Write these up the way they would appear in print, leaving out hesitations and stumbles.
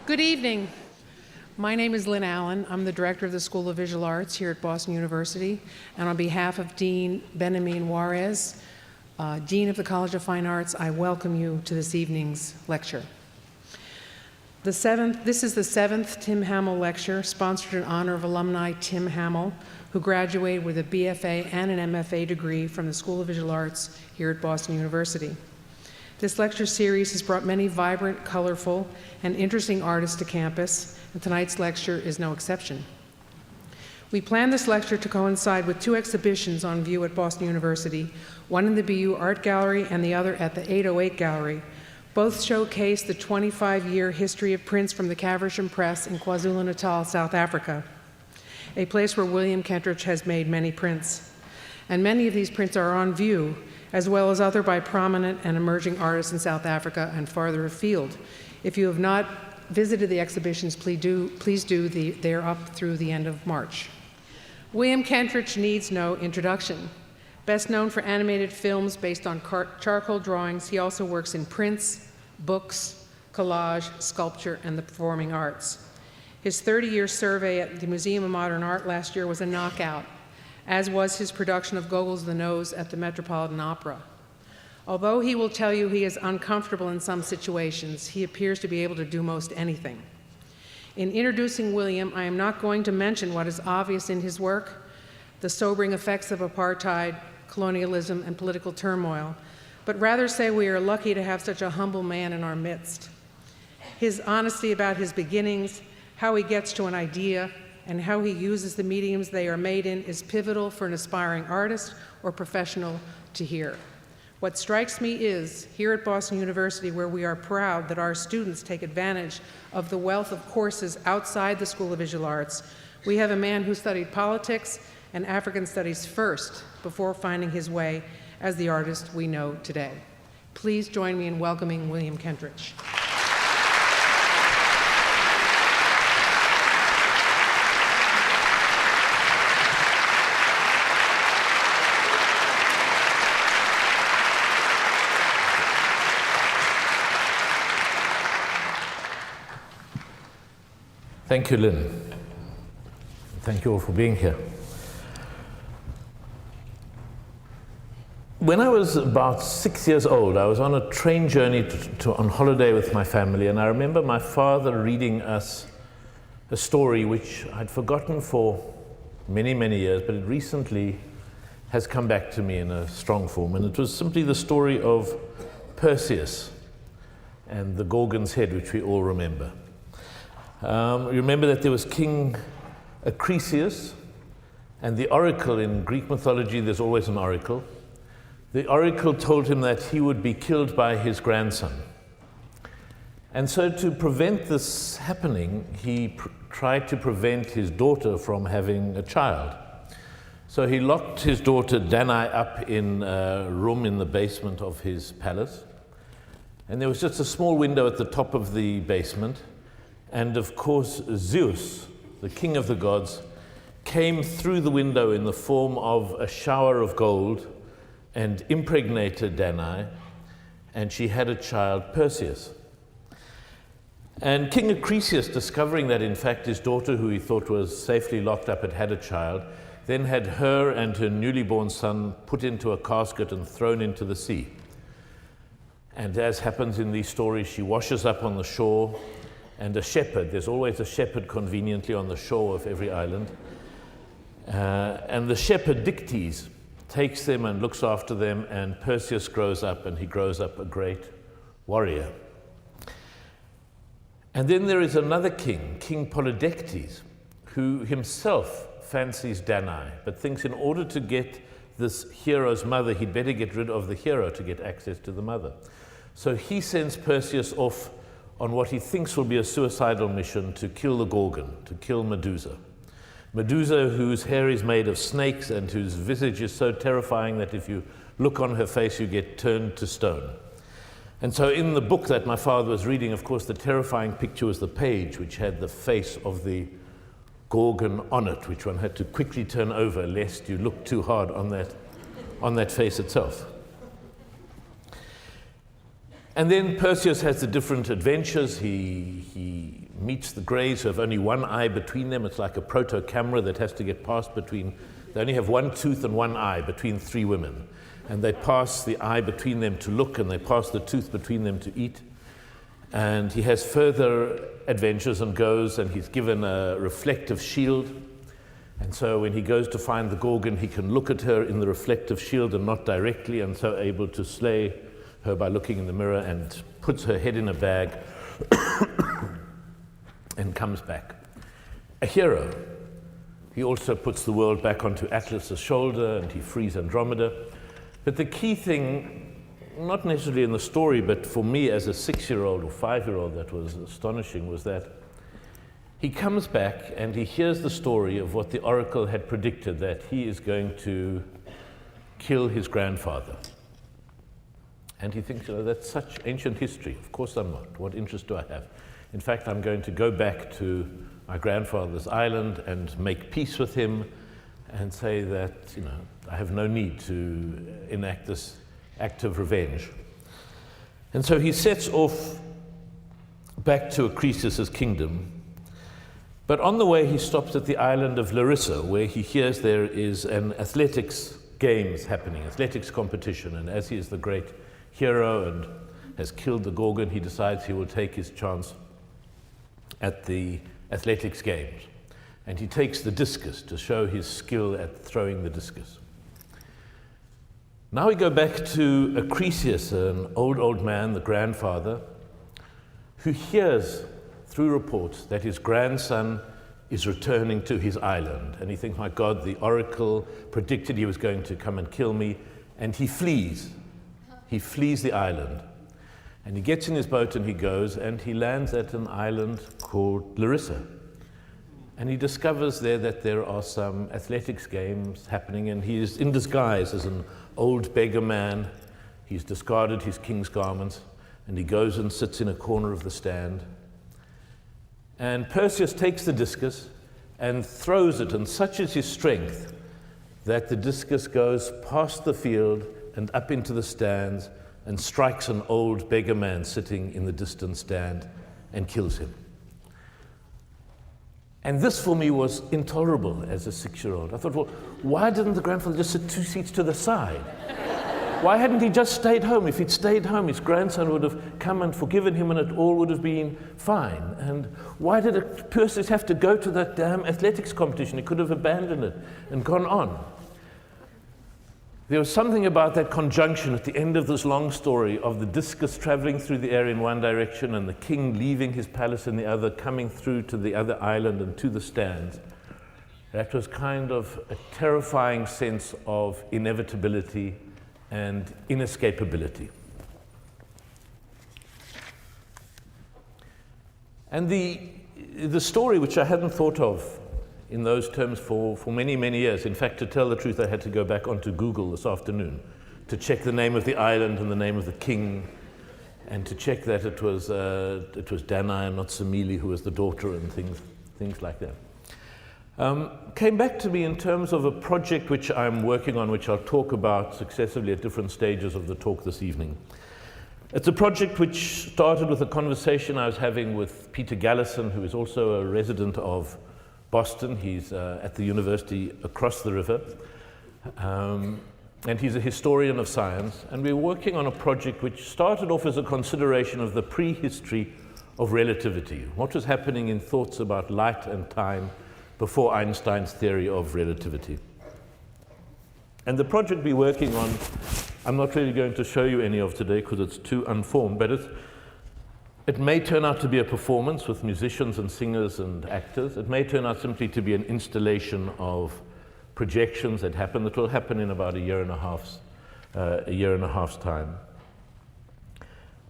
Good evening. My name is Lynn Allen. I'm the director of the School of Visual Arts here at Boston University. And on behalf of Dean Benjamin Juarez, Dean of the College of Fine Arts, I welcome you to this evening's lecture. This is the 7th Tim Hamill Lecture, sponsored in honor of alumni Tim Hamill, who graduated with a BFA and an MFA degree from the School of Visual Arts here at Boston University. This lecture series has brought many vibrant, colorful, and interesting artists to campus, and tonight's lecture is no exception. We planned this lecture to coincide with 2 exhibitions on view at Boston University, one in the BU Art Gallery and the other at the 808 Gallery. Both showcase the 25-year history of prints from the Caversham Press in KwaZulu-Natal, South Africa, a place where William Kentridge has made many prints. And many of these prints are on view, as well as other by prominent and emerging artists in South Africa and farther afield. If you have not visited the exhibitions, please do. They're up through the end of March. William Kentridge needs no introduction. Best known for animated films based on charcoal drawings, he also works in prints, books, collage, sculpture, and the performing arts. His 30-year survey at the Museum of Modern Art last year was a knockout, as was his production of Gogol's The Nose at the Metropolitan Opera. Although he will tell you he is uncomfortable in some situations, he appears to be able to do most anything. In introducing William, I am not going to mention what is obvious in his work, the sobering effects of apartheid, colonialism, and political turmoil, but rather say we are lucky to have such a humble man in our midst. His honesty about his beginnings, how he gets to an idea, and how he uses the mediums they are made in is pivotal for an aspiring artist or professional to hear. What strikes me is, here at Boston University, where we are proud that our students take advantage of the wealth of courses outside the School of Visual Arts, we have a man who studied politics and African studies first before finding his way as the artist we know today. Please join me in welcoming William Kentridge. Thank you, Lynn. Thank you all for being here. When I was about 6 years old, I was on a train journey on holiday with my family, and I remember my father reading us a story which I'd forgotten for many, many years, but it recently has come back to me in a strong form, and it was simply the story of Perseus and the Gorgon's head, which we all remember. You remember that there was King Perseus, and the oracle in Greek mythology, there's always an oracle. The oracle told him that he would be killed by his grandson. And so to prevent this happening, he tried to prevent his daughter from having a child. So he locked his daughter Danae up in a room in the basement of his palace. And there was just a small window at the top of the basement. And of course, Zeus, the king of the gods, came through the window in the form of a shower of gold and impregnated Danae, and she had a child, Perseus. And King Perseus, discovering that in fact his daughter, who he thought was safely locked up, had a child, then had her and her newly born son put into a casket and thrown into the sea. And as happens in these stories, she washes up on the shore, and a shepherd, there's always a shepherd conveniently on the shore of every island, and the shepherd Dictys takes them and looks after them, and Perseus grows up, and he grows up a great warrior. And then there is another king, King Polydectes, who himself fancies Danae, but thinks in order to get this hero's mother, he'd better get rid of the hero to get access to the mother. So he sends Perseus off on what he thinks will be a suicidal mission to kill the Gorgon, to kill Medusa. Medusa, whose hair is made of snakes and whose visage is so terrifying that if you look on her face, you get turned to stone. And so in the book that my father was reading, of course, the terrifying picture was the page which had the face of the Gorgon on it, which one had to quickly turn over lest you look too hard on that face itself. And then Perseus has the different adventures. He meets the Greys who have only one eye between them. It's like a proto-camera that has to get passed between, they only have one tooth and one eye between three women. And they pass the eye between them to look, and they pass the tooth between them to eat. And he has further adventures and goes, and he's given a reflective shield. And so when he goes to find the Gorgon, he can look at her in the reflective shield and not directly, and so able to slay her by looking in the mirror, and puts her head in a bag and comes back. A hero. He also puts the world back onto Atlas's shoulder, and he frees Andromeda. But the key thing, not necessarily in the story, but for me as a 6-year-old or 5-year-old that was astonishing, was that he comes back and he hears the story of what the oracle had predicted, that he is going to kill his grandfather. And he thinks, that's such ancient history. Of course I'm not. What interest do I have? In fact, I'm going to go back to my grandfather's island and make peace with him and say that, I have no need to enact this act of revenge. And so he sets off back to Perseus' kingdom. But on the way, he stops at the island of Larissa, where he hears there is an athletics games happening, athletics competition. And as he is the great hero and has killed the Gorgon, he decides he will take his chance at the athletics games. And he takes the discus to show his skill at throwing the discus. Now we go back to Perseus, an old man, the grandfather, who hears through reports that his grandson is returning to his island. And he thinks, my God, the oracle predicted he was going to come and kill me. And he flees. He flees the island. And he gets in his boat and he goes, and he lands at an island called Larissa. And he discovers there that there are some athletics games happening, and he is in disguise as an old beggar man. He's discarded his king's garments, and he goes and sits in a corner of the stand. And Perseus takes the discus and throws it, and such is his strength that the discus goes past the field and up into the stands and strikes an old beggar man sitting in the distant stand and kills him. And this for me was intolerable as a 6-year-old. I thought, well, why didn't the grandfather just sit 2 seats to the side? Why hadn't he just stayed home? If he'd stayed home, his grandson would have come and forgiven him, and it all would have been fine. And why did Perseus have to go to that damn athletics competition? He could have abandoned it and gone on. There was something about that conjunction at the end of this long story of the discus traveling through the air in one direction and the king leaving his palace in the other, coming through to the other island and to the stands. That was kind of a terrifying sense of inevitability and inescapability. And the story, which I hadn't thought of in those terms for many, many years. In fact, to tell the truth, I had to go back onto Google this afternoon to check the name of the island and the name of the king, and to check that it was Danae and not Semele who was the daughter, and things like that. Came back to me in terms of a project which I'm working on, which I'll talk about successively at different stages of the talk this evening. It's a project which started with a conversation I was having with Peter Gallison, who is also a resident of Boston. He's at the university across the river, and he's a historian of science. And we're working on a project which started off as a consideration of the prehistory of relativity, what was happening in thoughts about light and time before Einstein's theory of relativity. And the project we're working on, I'm not really going to show you any of today because it's too unformed, but it may turn out to be a performance with musicians and singers and actors. It may turn out simply to be an installation of projections that happen. That will happen in about a year and a half's time.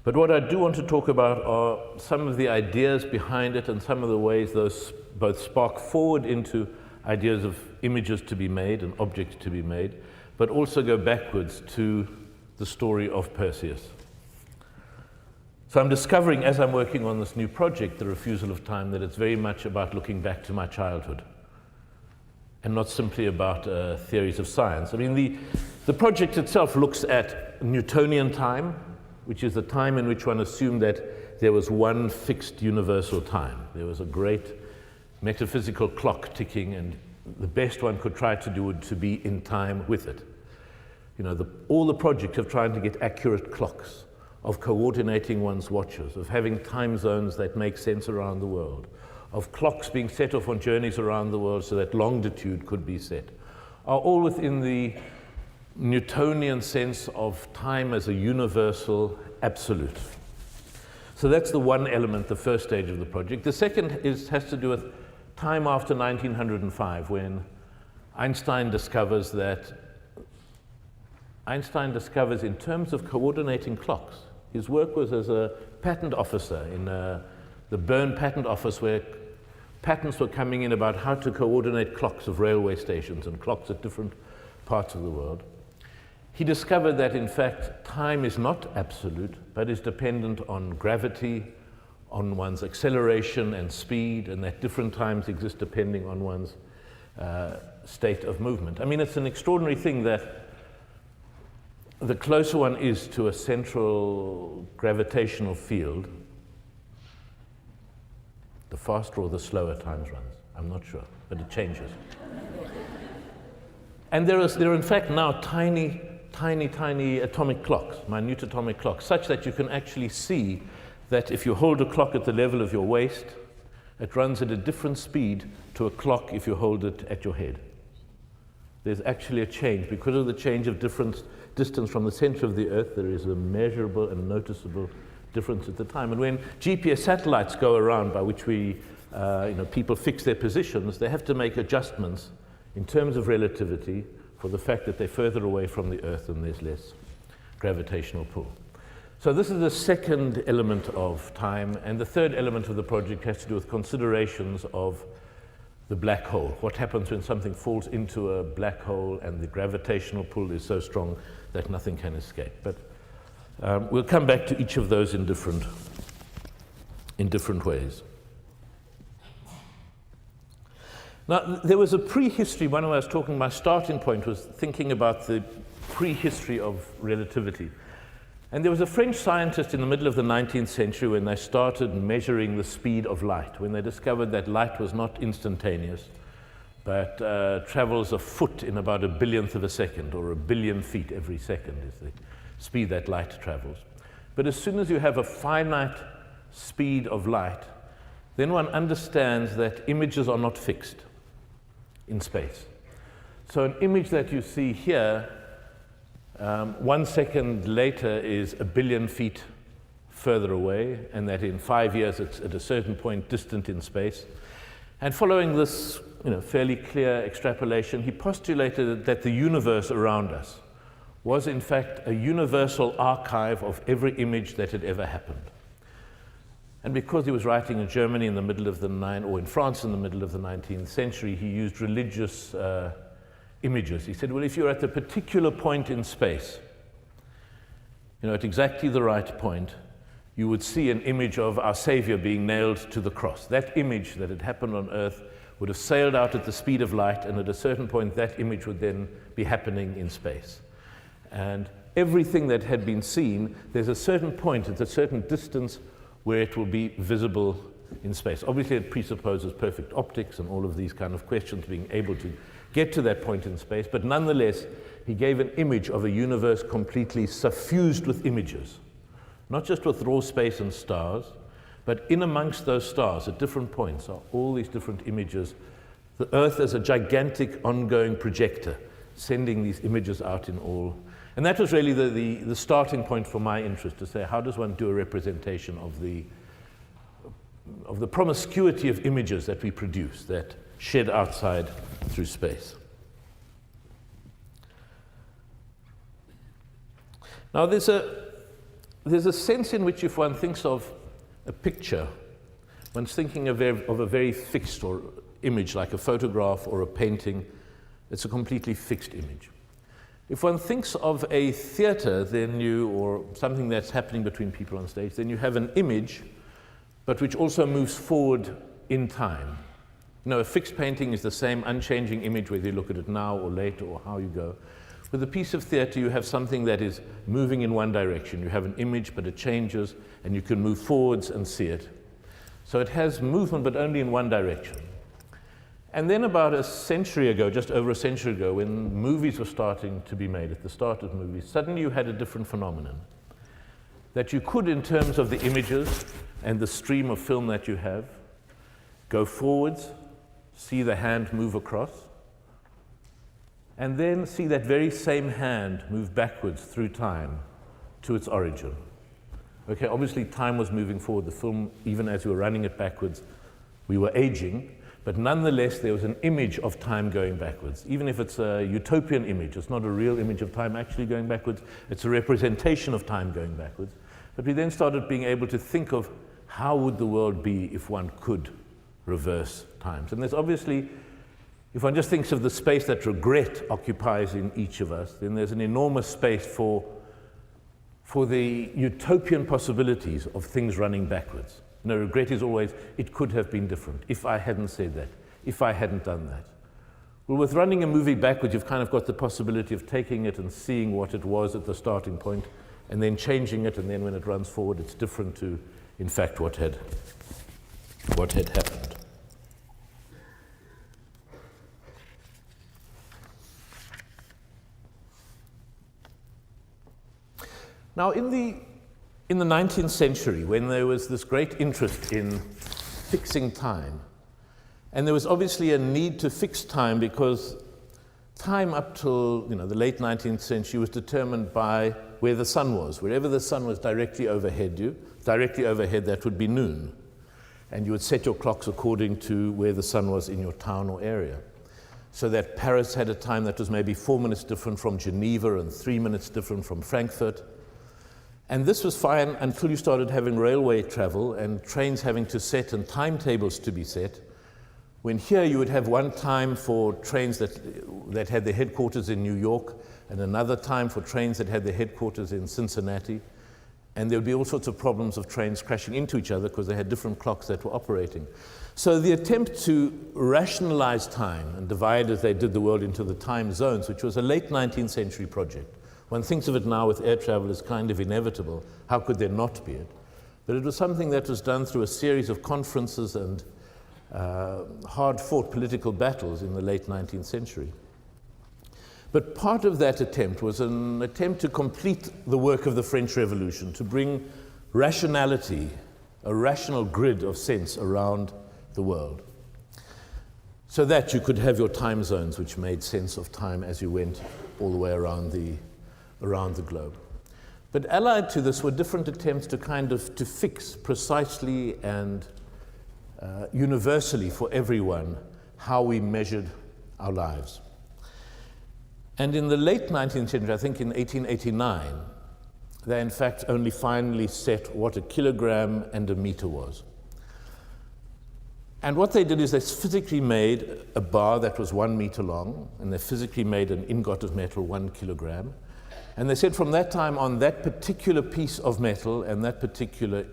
But what I do want to talk about are some of the ideas behind it and some of the ways those both spark forward into ideas of images to be made and objects to be made, but also go backwards to the story of Perseus. So I'm discovering, as I'm working on this new project, The Refusal of Time, that it's very much about looking back to my childhood and not simply about theories of science. I mean, the project itself looks at Newtonian time, which is the time in which one assumed that there was one fixed universal time. There was a great metaphysical clock ticking, and the best one could try to do would to be in time with it. All the projects of trying to get accurate clocks, of coordinating one's watches, of having time zones that make sense around the world, of clocks being set off on journeys around the world so that longitude could be set, are all within the Newtonian sense of time as a universal absolute. So that's the one element, the first stage of the project. The second has to do with time after 1905, when Einstein discovers in terms of coordinating clocks. His work was as a patent officer in the Bern patent office, where patents were coming in about how to coordinate clocks of railway stations and clocks at different parts of the world. He discovered that, in fact, time is not absolute, but is dependent on gravity, on one's acceleration and speed, and that different times exist depending on one's state of movement. I mean, it's an extraordinary thing that the closer one is to a central gravitational field, the faster or the slower time runs. I'm not sure, but it changes. And there are in fact now tiny atomic clocks, minute atomic clocks, such that you can actually see that if you hold a clock at the level of your waist, it runs at a different speed to a clock if you hold it at your head. There's actually a change. Because of the change of different distance from the center of the Earth, there is a measurable and noticeable difference at the time. And when GPS satellites go around, by which people fix their positions, they have to make adjustments in terms of relativity for the fact that they're further away from the Earth and there's less gravitational pull. So this is the second element of time, and the third element of the project has to do with considerations of the black hole. What happens when something falls into a black hole and the gravitational pull is so strong that nothing can escape. But we'll come back to each of those in different ways. Now, there was a prehistory. When I was talking, my starting point was thinking about the prehistory of relativity. And there was a French scientist in the middle of the 19th century when they started measuring the speed of light, when they discovered that light was not instantaneous, but travels a foot in about a billionth of a second, or a billion feet every second is the speed that light travels. But as soon as you have a finite speed of light, then one understands that images are not fixed in space. So an image that you see here, 1 second later is a billion feet further away, and that in 5 years it's at a certain point distant in space. And following this fairly clear extrapolation, he postulated that the universe around us was in fact a universal archive of every image that had ever happened. And because he was writing in Germany in the middle of or in France in the middle of the 19th century, he used religious images. He said, well, if you're at a particular point in space, at exactly the right point, you would see an image of our Savior being nailed to the cross. That image that had happened on Earth would have sailed out at the speed of light, and at a certain point, that image would then be happening in space. And everything that had been seen, there's a certain point at a certain distance where it will be visible in space. Obviously, it presupposes perfect optics and all of these kind of questions, being able to get to that point in space, but nonetheless, he gave an image of a universe completely suffused with images, not just with raw space and stars, but in amongst those stars at different points are all these different images. The Earth as a gigantic ongoing projector, sending these images out in all. And that was really the starting point for my interest, to say, how does one do a representation of the promiscuity of images that we produce, that shed outside through space. Now, there's a sense in which if one thinks of a picture, one's thinking of a very fixed or image, like a photograph or a painting. It's a completely fixed image. If one thinks of a theater, or something that's happening between people on stage, then you have an image, but which also moves forward in time. A fixed painting is the same unchanging image whether you look at it now or later or how you go. With a piece of theatre, you have something that is moving in one direction. You have an image, but it changes, and you can move forwards and see it. So it has movement, but only in one direction. And then about a century ago, just over a century ago, when movies were starting to be made, at the start of movies, suddenly you had a different phenomenon. That you could, in terms of the images and the stream of film that you have, go forwards, see the hand move across, and then see that very same hand move backwards through time to its origin. Okay, obviously time was moving forward. The film, even as we were running it backwards, we were aging, but nonetheless there was an image of time going backwards. Even if it's a utopian image, it's not a real image of time actually going backwards, it's a representation of time going backwards. But we then started being able to think of how would the world be if one could reverse times. And there's obviously, if one just thinks of the space that regret occupies in each of us, then there's an enormous space for the utopian possibilities of things running backwards. You know, regret is always, it could have been different, if I hadn't said that, if I hadn't done that. Well, with running a movie backwards, you've kind of got the possibility of taking it and seeing what it was at the starting point, and then changing it, and then when it runs forward, it's different to, in fact, what had happened. Now, in the 19th century, when there was this great interest in fixing time, and there was obviously a need to fix time because time up till the late 19th century was determined by where the sun was. Wherever the sun was directly overhead, that would be noon. And you would set your clocks according to where the sun was in your town or area. So that Paris had a time that was maybe 4 minutes different from Geneva and 3 minutes different from Frankfurt. And this was fine until you started having railway travel and trains having to set and timetables to be set. When here you would have one time for trains that had their headquarters in New York, and another time for trains that had their headquarters in Cincinnati. And there would be all sorts of problems of trains crashing into each other because they had different clocks that were operating. So the attempt to rationalize time and divide, as they did, the world into the time zones, which was a late 19th century project. One thinks of it now with air travel as kind of inevitable. How could there not be it? But it was something that was done through a series of conferences and hard-fought political battles in the late 19th century. But part of that attempt was an attempt to complete the work of the French Revolution, to bring rationality, a rational grid of sense around the world, so that you could have your time zones which made sense of time as you went all the way around the globe. But allied to this were different attempts to fix precisely and universally for everyone how we measured our lives. And in the late 19th century, I think in 1889, they in fact only finally set what a kilogram and a meter was. And what they did is they physically made a bar that was 1 meter long, and they physically made an ingot of metal 1 kilogram. And they said from that time on, that particular piece of metal and that particular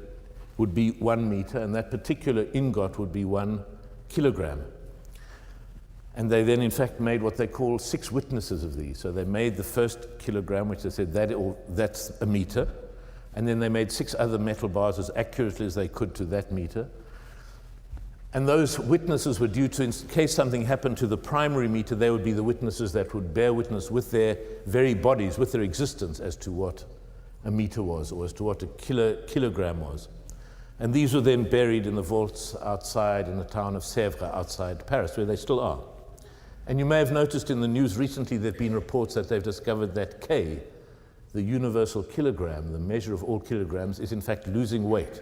would be 1 meter, and that particular ingot would be 1 kilogram. And they then, in fact, made what they call 6 witnesses of these. So they made the first kilogram, which they said that's a meter, and then they made 6 other metal bars as accurately as they could to that meter. And those witnesses were due to, in case something happened to the primary meter, they would be the witnesses that would bear witness with their very bodies, with their existence, as to what a meter was, or as to what a kilogram was. And these were then buried in the vaults outside in the town of Sèvres, outside Paris, where they still are. And you may have noticed in the news recently there have been reports that they've discovered that K, the universal kilogram, the measure of all kilograms, is in fact losing weight.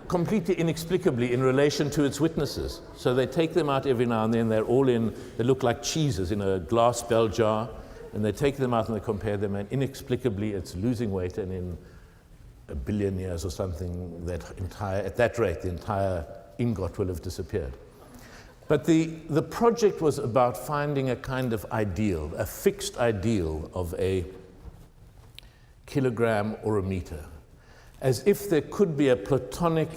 Completely inexplicably in relation to its witnesses. So they take them out every now and then, they look like cheeses in a glass bell jar, and they take them out and they compare them, and inexplicably it's losing weight, and in 1 billion years or something, at that rate, the entire ingot will have disappeared. But the project was about finding a kind of ideal, a fixed ideal of a kilogram or a meter, as if there could be a Platonic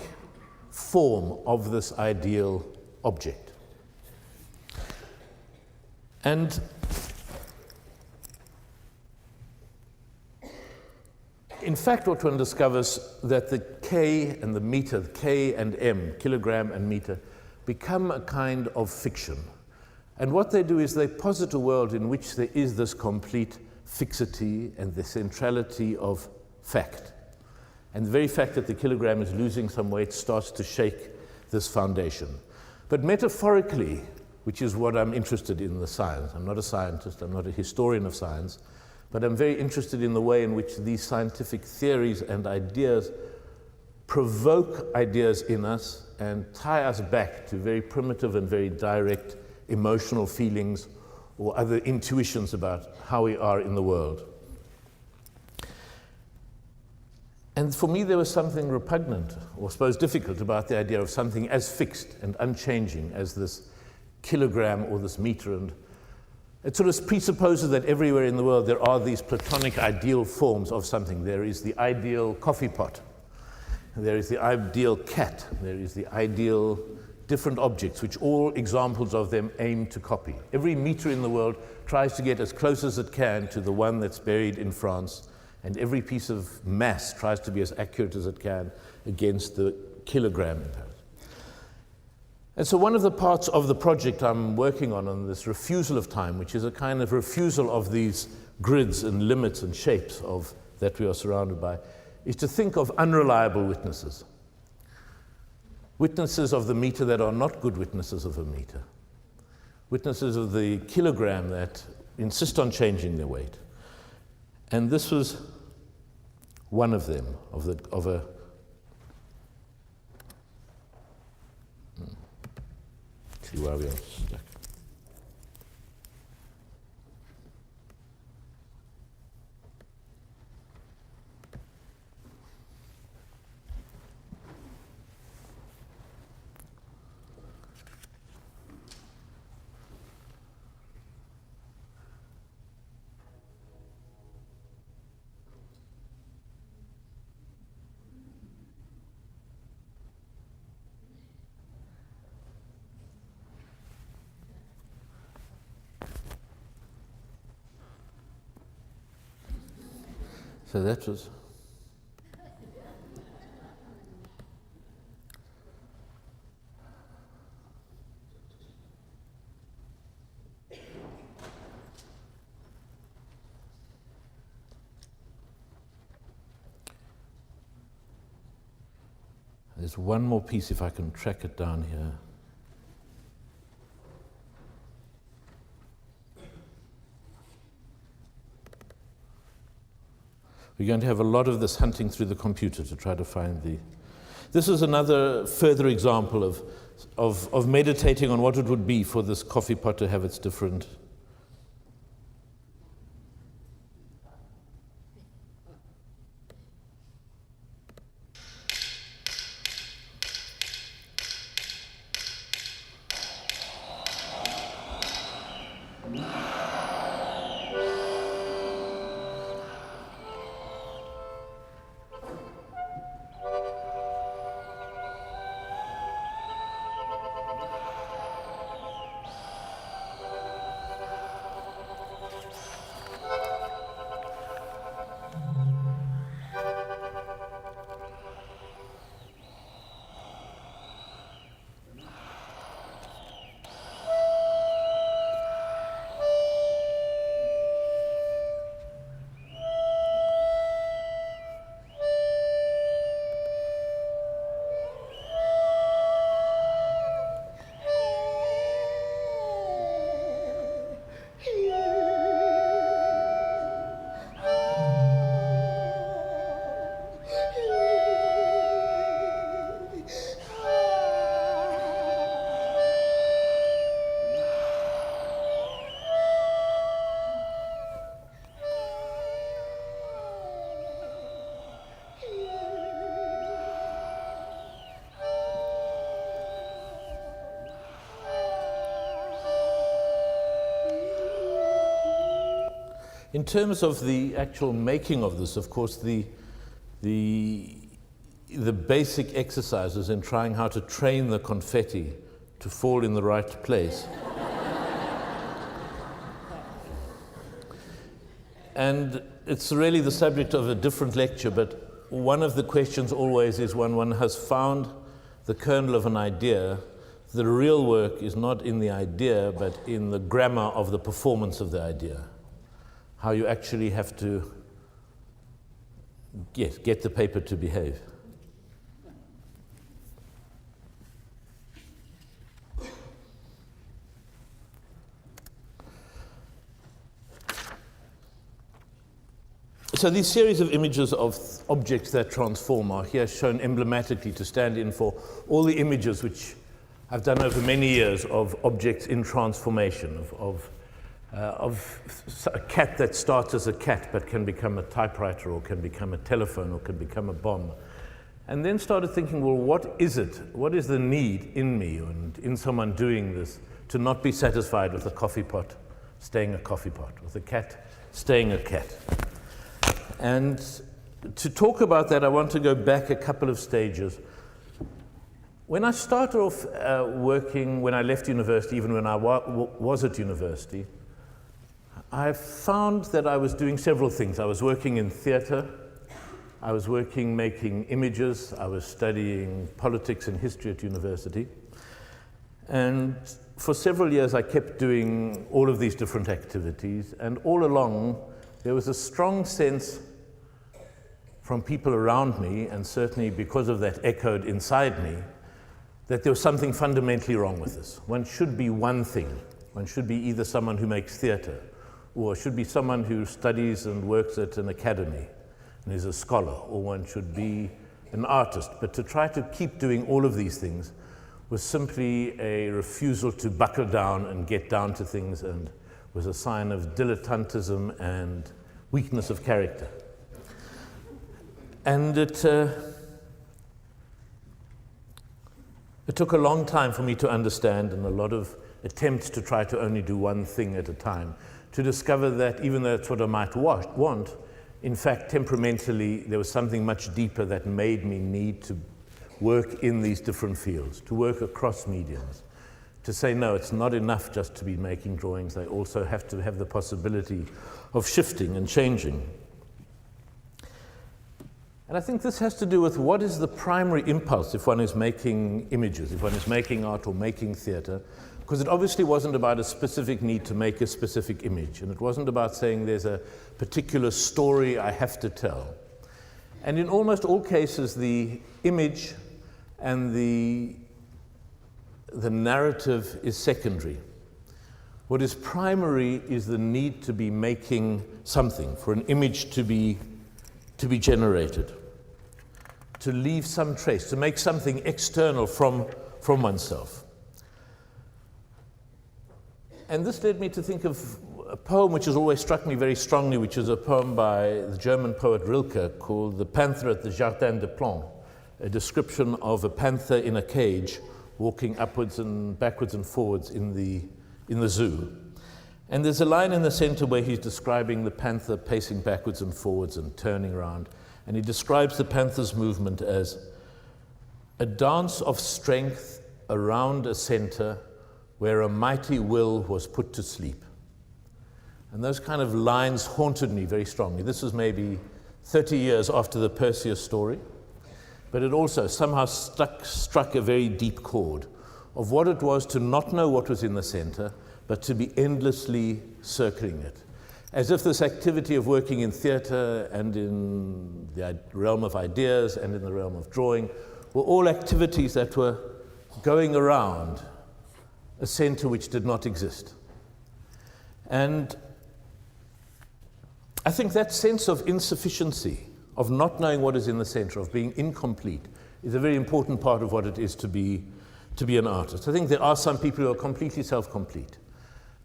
form of this ideal object. And In fact, what one discovers that the K and the meter, the K and M, kilogram and meter, become a kind of fiction. And what they do is they posit a world in which there is this complete fixity and the centrality of fact. And the very fact that the kilogram is losing some weight starts to shake this foundation. But metaphorically, which is what I'm interested in the science, I'm not a scientist, I'm not a historian of science, but I'm very interested in the way in which these scientific theories and ideas provoke ideas in us and tie us back to very primitive and very direct emotional feelings or other intuitions about how we are in the world. And for me, there was something repugnant, or I suppose difficult, about the idea of something as fixed and unchanging as this kilogram or this meter. And it sort of presupposes that everywhere in the world there are these platonic ideal forms of something. There is the ideal coffee pot. There is the ideal cat. There is the ideal different objects, which all examples of them aim to copy. Every meter in the world tries to get as close as it can to the one that's buried in France, and every piece of mass tries to be as accurate as it can against the kilogram in Paris. And so one of the parts of the project I'm working on this refusal of time, which is a kind of refusal of these grids and limits and shapes of that we are surrounded by, is to think of unreliable witnesses. Witnesses of the meter that are not good witnesses of a meter. Witnesses of the kilogram that insist on changing their weight. And this was one of them, see where we are stuck. So that was. There's one more piece, if I can track it down here. We're going to have a lot of this hunting through the computer to try to find the. This is another further example of meditating on what it would be for this coffee pot to have its different. In terms of the actual making of this, of course, the basic exercises in trying how to train the confetti to fall in the right place. And it's really the subject of a different lecture, but one of the questions always is when one has found the kernel of an idea, the real work is not in the idea, but in the grammar of the performance of the idea. How you actually have to get the paper to behave. So these series of images of objects that transform are here shown emblematically to stand in for all the images which I've done over many years of objects in transformation, of a cat that starts as a cat but can become a typewriter or can become a telephone or can become a bomb. And then started thinking, well, what is it? What is the need in me and in someone doing this to not be satisfied with a coffee pot staying a coffee pot, with a cat staying a cat? And to talk about that, I want to go back a couple of stages. When I started off working, when I left university, even when I was at university, I found that I was doing several things. I was working in theater, I was working making images, I was studying politics and history at university. And for several years I kept doing all of these different activities, and all along there was a strong sense from people around me, and certainly because of that echoed inside me, that there was something fundamentally wrong with this. One should be one thing. One should be either someone who makes theater, or should be someone who studies and works at an academy and is a scholar, or one should be an artist. But to try to keep doing all of these things was simply a refusal to buckle down and get down to things, and was a sign of dilettantism and weakness of character. And it took a long time for me to understand, and a lot of attempts to try to only do one thing at a time, to discover that even though that's what I might want, in fact, temperamentally, there was something much deeper that made me need to work in these different fields, to work across mediums, to say, no, it's not enough just to be making drawings. They also have to have the possibility of shifting and changing. And I think this has to do with what is the primary impulse if one is making images, if one is making art or making theater, because it obviously wasn't about a specific need to make a specific image, and it wasn't about saying there's a particular story I have to tell. And in almost all cases, the image and the narrative is secondary. What is primary is the need to be making something, for an image to be generated, to leave some trace, to make something external from oneself. And this led me to think of a poem which has always struck me very strongly, which is a poem by the German poet Rilke called The Panther at the Jardin des Plantes, a description of a panther in a cage walking upwards and backwards and forwards in the zoo. And there's a line in the center where he's describing the panther pacing backwards and forwards and turning around. And he describes the panther's movement as a dance of strength around a center where a mighty will was put to sleep. And those kind of lines haunted me very strongly. This was maybe 30 years after the Perseus story, but it also somehow struck a very deep chord of what it was to not know what was in the center, but to be endlessly circling it. As if this activity of working in theater and in the realm of ideas and in the realm of drawing were all activities that were going around a center which did not exist. And I think that sense of insufficiency, of not knowing what is in the center, of being incomplete, is a very important part of what it is to be an artist. I think there are some people who are completely self-complete.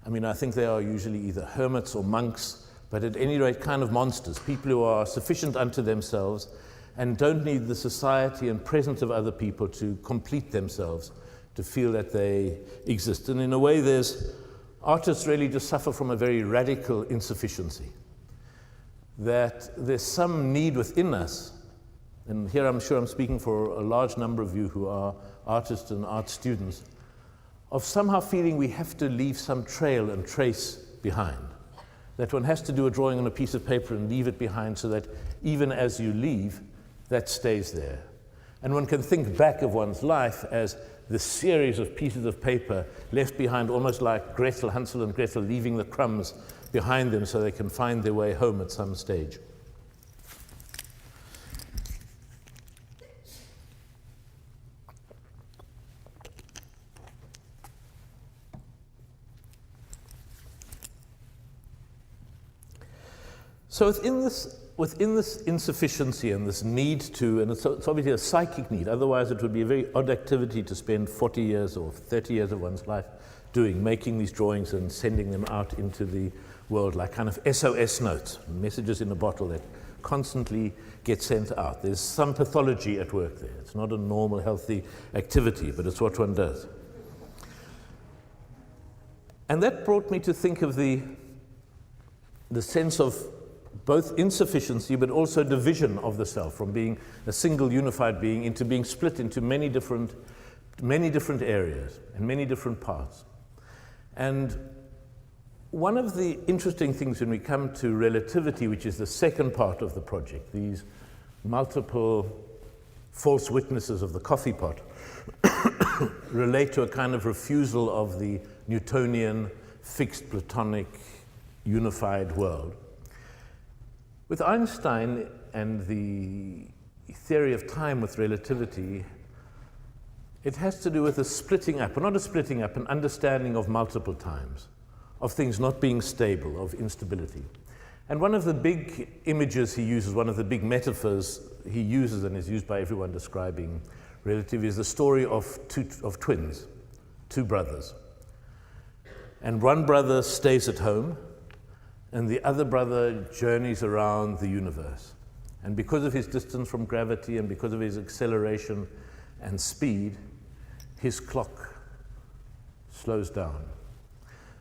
I mean, I think they are usually either hermits or monks, but at any rate kind of monsters, people who are sufficient unto themselves and don't need the society and presence of other people to complete themselves, to feel that they exist. And in a way, artists really just suffer from a very radical insufficiency, that there's some need within us, and here I'm sure I'm speaking for a large number of you who are artists and art students, of somehow feeling we have to leave some trail and trace behind. that one has to do a drawing on a piece of paper and leave it behind so that even as you leave, that stays there. And one can think back of one's life as the series of pieces of paper left behind, almost like Hansel and Gretel leaving the crumbs behind them so they can find their way home at some stage. So within this insufficiency and this need to, and it's obviously a psychic need, otherwise it would be a very odd activity to spend 40 years or 30 years of one's life doing, making these drawings and sending them out into the world like kind of SOS notes, messages in a bottle that constantly get sent out. There's some pathology at work there. It's not a normal, healthy activity, but it's what one does. And that brought me to think of the sense of both insufficiency but also division of the self, from being a single unified being into being split into many different areas and many different parts. And one of the interesting things when we come to relativity, which is the second part of the project, these multiple false witnesses of the coffee pot relate to a kind of refusal of the Newtonian, fixed, Platonic, unified world. With Einstein and the theory of time with relativity, it has to do with a splitting up, or not a splitting up, an understanding of multiple times, of things not being stable, of instability. And one of the big images he uses, one of the big metaphors he uses and is used by everyone describing relativity, is the story of twins, two brothers. And one brother stays at home, and the other brother journeys around the universe. And because of his distance from gravity and because of his acceleration and speed, his clock slows down.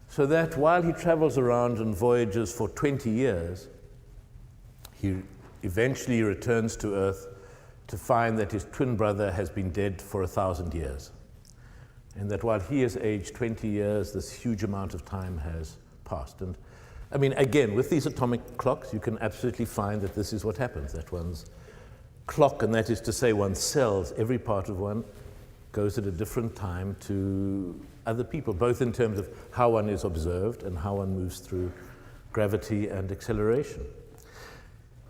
So that while he travels around and voyages for 20 years, he eventually returns to Earth to find that his twin brother has been dead for 1,000 years. And that while he has aged 20 years, this huge amount of time has passed. And I mean, again, with these atomic clocks, you can absolutely find that this is what happens, that one's clock, and that is to say one's cells, every part of one, goes at a different time to other people, both in terms of how one is observed and how one moves through gravity and acceleration.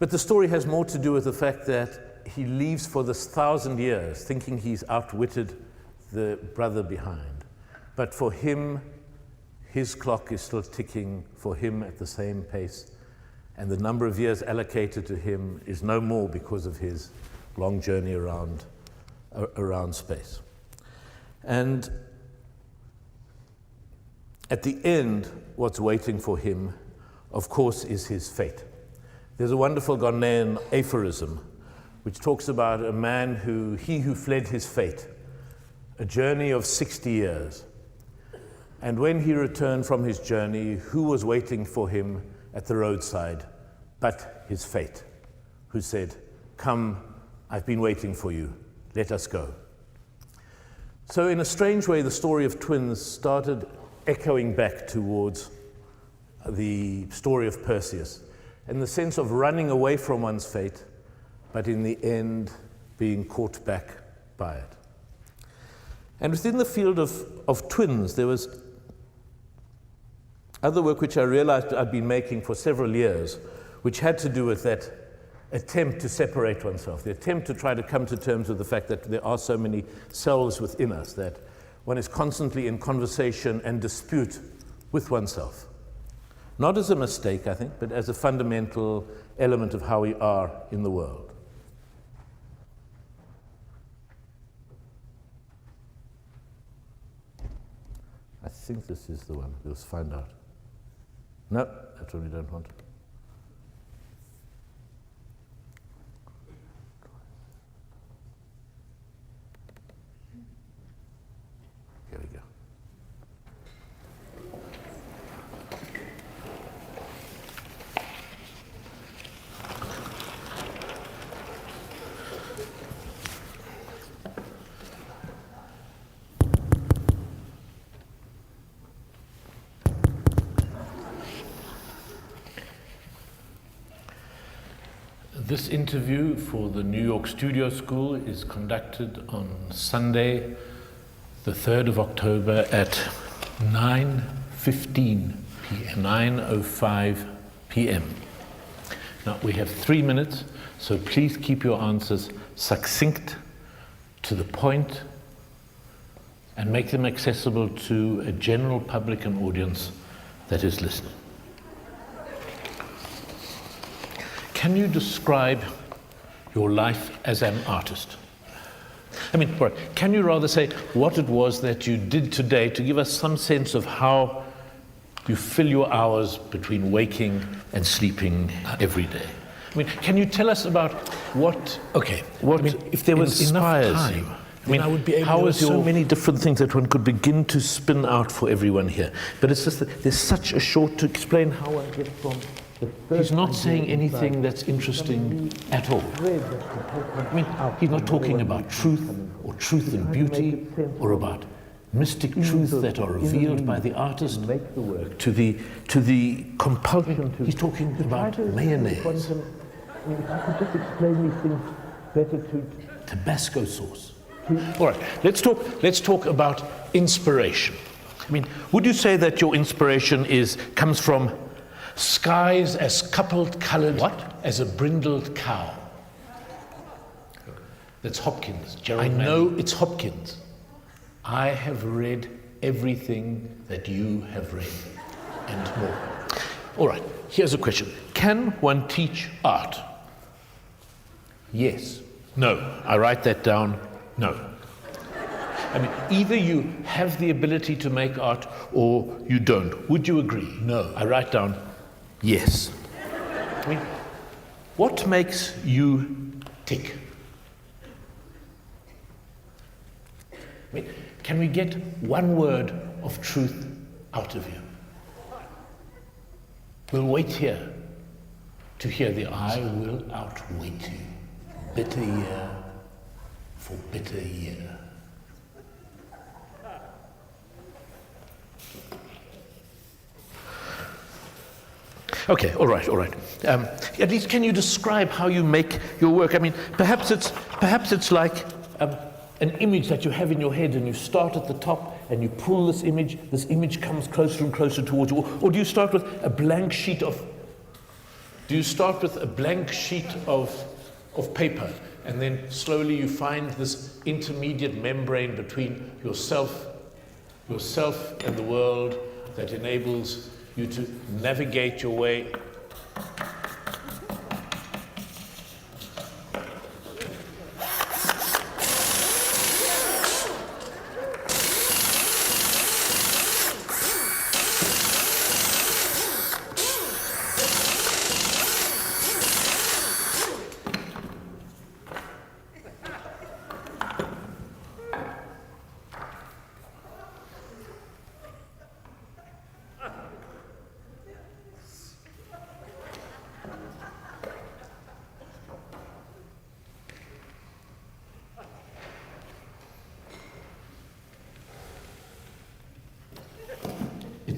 But the story has more to do with the fact that he leaves for this 1,000 years thinking he's outwitted the brother behind. But for him, his clock is still ticking for him at the same pace, and the number of years allocated to him is no more because of his long journey around space. And at the end, what's waiting for him, of course, is his fate. There's a wonderful Ghanaian aphorism which talks about a man who fled his fate, a journey of 60 years. And when he returned from his journey, who was waiting for him at the roadside but his fate, who said, "Come, I've been waiting for you, let us go." So in a strange way, the story of twins started echoing back towards the story of Perseus, in the sense of running away from one's fate, but in the end being caught back by it. And within the field of twins, there was other work which I realized I'd been making for several years, which had to do with that attempt to separate oneself, the attempt to try to come to terms with the fact that there are so many selves within us, that one is constantly in conversation and dispute with oneself. Not as a mistake, I think, but as a fundamental element of how we are in the world. I think this is the one. We'll find out. No, that's what we don't want. Here we go. This interview for the New York Studio School is conducted on Sunday, the 3rd of October at 9:15 p.m., 9:05 p.m. Now, we have 3 minutes, so please keep your answers succinct, to the point, and make them accessible to a general public and audience that is listening. Can you describe your life as an artist? I mean, can you rather say what it was that you did today to give us some sense of how you fill your hours between waking and sleeping every day? I mean, can you tell us about what if there was inspires enough time, you? I mean, I would be able how to is so many different things that one could begin to spin out for everyone here. But it's just that there's such a short to explain how I get from the first. He's not saying anything that's interesting at all. I mean, he's not talking about truth or truth and beauty or about mystic truths that are revealed by the artist to the compulsion. He's talking about mayonnaise. If I could just explain these things better to Tabasco sauce. All right, let's talk about inspiration. I mean, would you say that your inspiration comes from skies as coupled colored as a brindled cow? That's Hopkins. I know it's Hopkins. I have read everything that you have read and more. All right, here's a question. Can one teach art? Yes. No. I write that down. No. I mean, either you have the ability to make art or you don't. Would you agree? No. I write down yes. I mean, what makes you tick? I mean, can we get one word of truth out of you? We'll wait here to hear the I will outwait you. Bitter year for bitter year. Okay, all right. At least can you describe how you make your work? I mean, perhaps it's like an image that you have in your head, and you start at the top and you pull this image comes closer and closer towards you. Or do you start with a blank sheet of paper, and then slowly you find this intermediate membrane between yourself and the world that enables you to navigate your way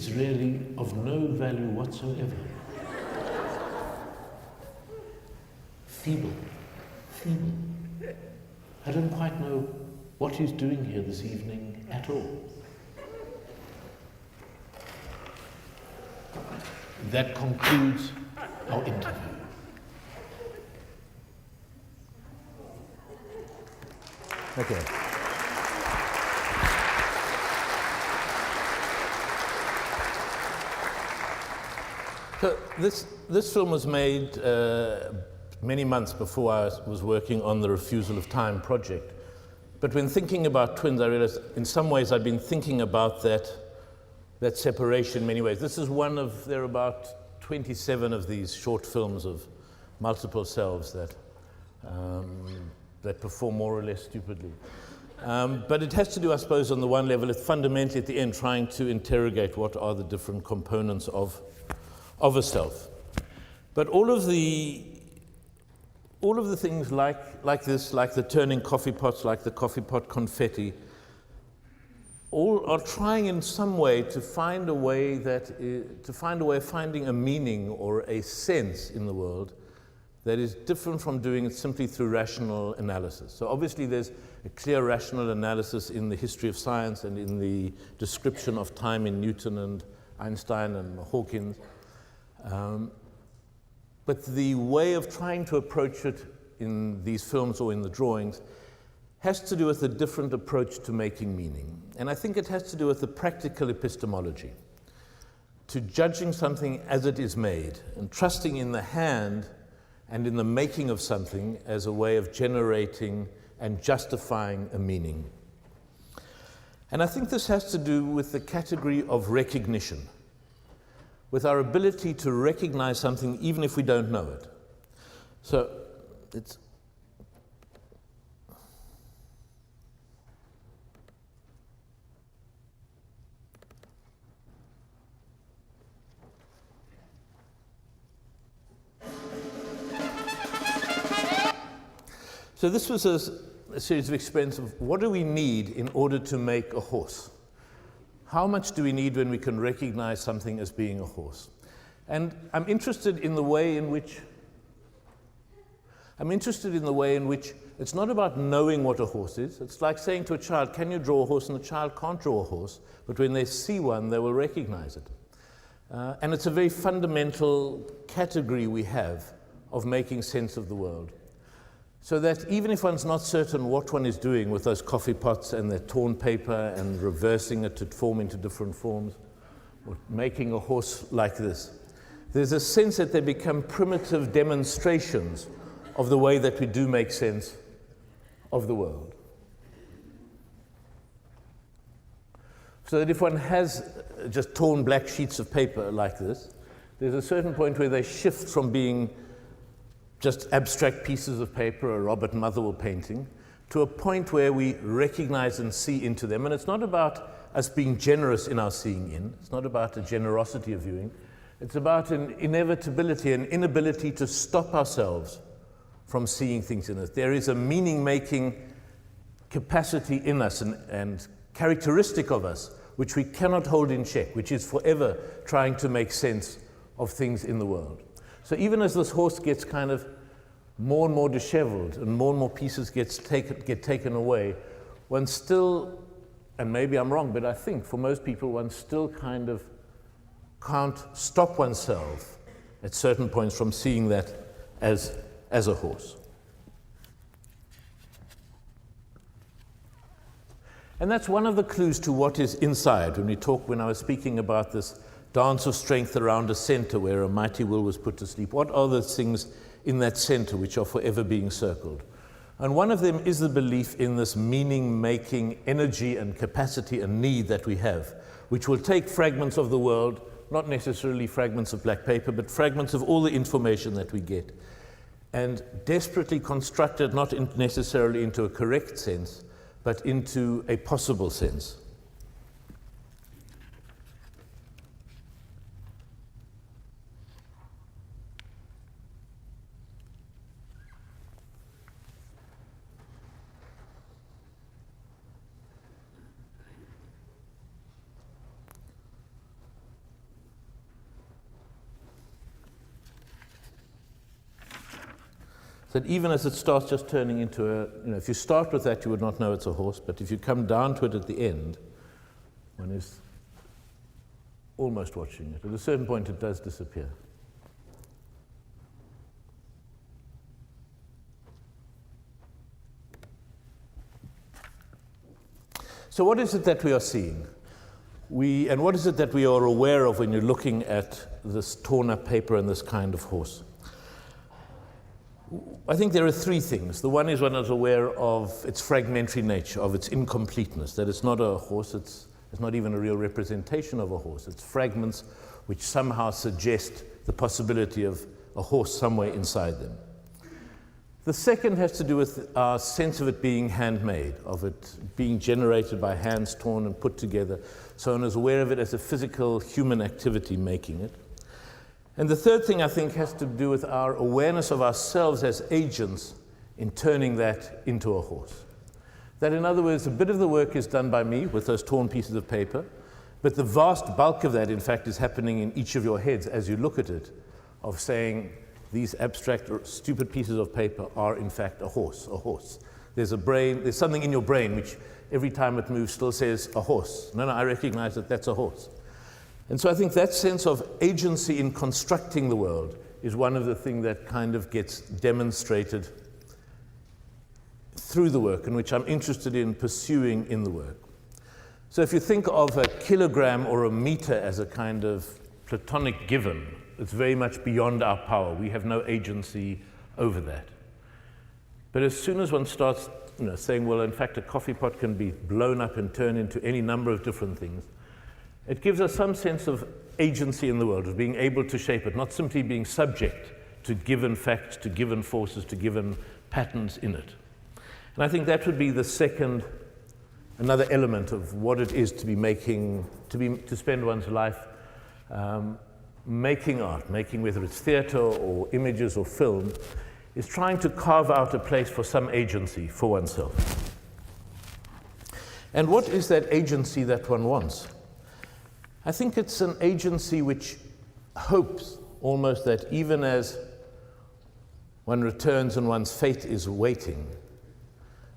it's really of no value whatsoever. Feeble. I don't quite know what he's doing here this evening at all. That concludes our interview. Okay. So this film was made many months before I was working on the Refusal of Time project. But when thinking about twins, I realized in some ways I'd been thinking about that separation in many ways. This is there are about 27 of these short films of multiple selves that perform more or less stupidly. But it has to do, I suppose, on the one level, it's fundamentally at the end trying to interrogate what are the different components of a self. But all of the things like this, like the turning coffee pots, like the coffee pot confetti, all are trying in some way to find a way of finding a meaning or a sense in the world that is different from doing it simply through rational analysis. So obviously there's a clear rational analysis in the history of science and in the description of time in Newton and Einstein and Hawkins. But the way of trying to approach it in these films or in the drawings has to do with a different approach to making meaning. And I think it has to do with the practical epistemology, to judging something as it is made and trusting in the hand and in the making of something as a way of generating and justifying a meaning. And I think this has to do with the category of recognition, with our ability to recognize something even if we don't know it. So it's So this was a series of experiments of what do we need in order to make a horse? How much do we need when we can recognize something as being a horse? And I'm interested in the way in which it's not about knowing what a horse is. It's like saying to a child, can you draw a horse? And the child can't draw a horse, but when they see one, they will recognize it. And it's a very fundamental category we have of making sense of the world. So that even if one's not certain what one is doing with those coffee pots and their torn paper and reversing it to form into different forms, or making a horse like this, there's a sense that they become primitive demonstrations of the way that we do make sense of the world. So that if one has just torn black sheets of paper like this, there's a certain point where they shift from being just abstract pieces of paper, a Robert Motherwell painting, to a point where we recognize and see into them. And it's not about us being generous in our seeing in. It's not about a generosity of viewing. It's about an inevitability, an inability to stop ourselves from seeing things in it. There is a meaning-making capacity in us and characteristic of us which we cannot hold in check, which is forever trying to make sense of things in the world. So even as this horse gets kind of more and more disheveled and more pieces get taken away, one still, and maybe I'm wrong, but I think for most people one still kind of can't stop oneself at certain points from seeing that as a horse. And that's one of the clues to what is inside. When I was speaking about this dance of strength around a center where a mighty will was put to sleep. What are the things in that center which are forever being circled? And one of them is the belief in this meaning-making energy and capacity and need that we have, which will take fragments of the world, not necessarily fragments of black paper, but fragments of all the information that we get, and desperately construct it not necessarily into a correct sense, but into a possible sense. That even as it starts just turning into if you start with that, you would not know it's a horse, but if you come down to it at the end, one is almost watching it. At a certain point, it does disappear. So what is it that we are seeing? And what is it that we are aware of when you're looking at this torn up paper and this kind of horse? I think there are three things. The one is one is aware of its fragmentary nature, of its incompleteness, that it's not a horse, it's not even a real representation of a horse. It's fragments which somehow suggest the possibility of a horse somewhere inside them. The second has to do with our sense of it being handmade, of it being generated by hands torn and put together. So one is aware of it as a physical human activity making it. And the third thing, I think, has to do with our awareness of ourselves as agents in turning that into a horse. That, in other words, a bit of the work is done by me with those torn pieces of paper, but the vast bulk of that, in fact, is happening in each of your heads as you look at it, of saying, these abstract or stupid pieces of paper are in fact a horse, a horse. There's a brain, there's something in your brain which every time it moves still says a horse. No, I recognize that that's a horse. And so I think that sense of agency in constructing the world is one of the things that kind of gets demonstrated through the work, and which I'm interested in pursuing in the work. So if you think of a kilogram or a meter as a kind of Platonic given, it's very much beyond our power. We have no agency over that. But as soon as one starts saying, well, in fact, a coffee pot can be blown up and turned into any number of different things, it gives us some sense of agency in the world, of being able to shape it, not simply being subject to given facts, to given forces, to given patterns in it. And I think that would be another element of what it is to be making, to spend one's life making art, making whether it's theater or images or film, is trying to carve out a place for some agency for oneself. And what is that agency that one wants? I think it's an agency which hopes almost that even as one returns and one's fate is waiting,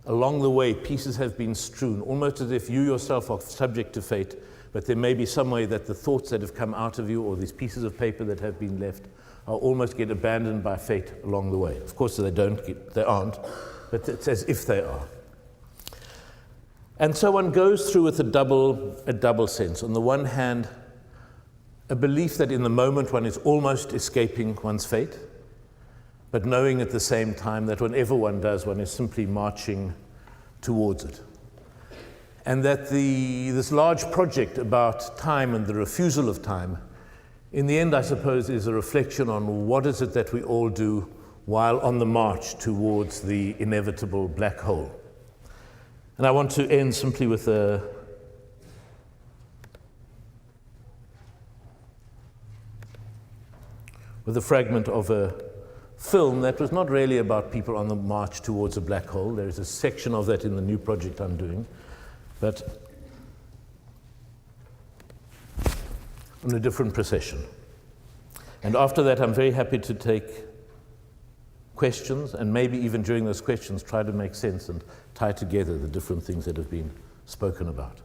along the way pieces have been strewn, almost as if you yourself are subject to fate, but there may be some way that the thoughts that have come out of you or these pieces of paper that have been left are almost get abandoned by fate along the way. Of course they aren't, but it's as if they are. And so one goes through with a double sense. On the one hand, a belief that in the moment one is almost escaping one's fate, but knowing at the same time that whenever one does, one is simply marching towards it. And that this large project about time and the refusal of time, in the end, I suppose, is a reflection on what is it that we all do while on the march towards the inevitable black hole. And I want to end simply with a fragment of a film that was not really about people on the march towards a black hole. There is a section of that in the new project I'm doing, but on a different procession. And after that, I'm very happy to take questions, and maybe even during those questions try to make sense and tie together the different things that have been spoken about.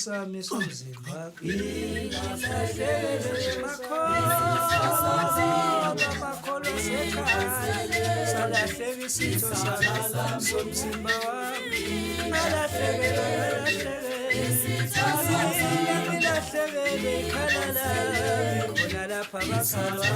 sami somzimba makolo sekhaya salahleka isitho sami somzimba wami alahlekele ikhala lami khona lapha basalwa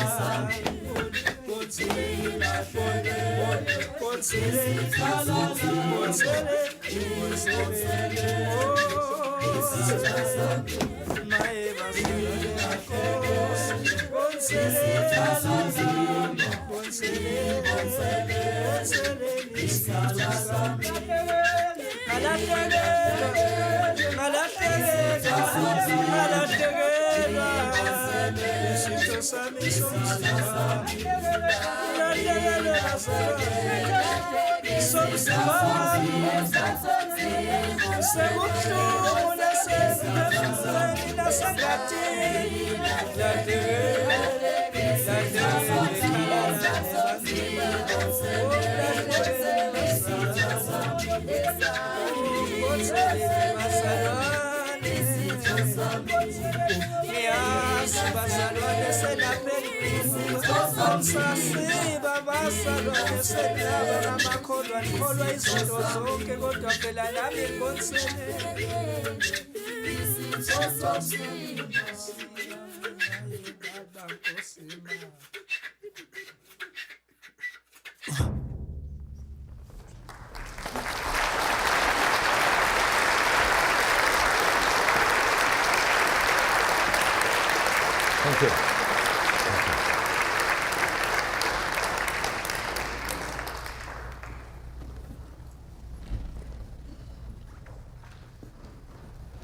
Thank you.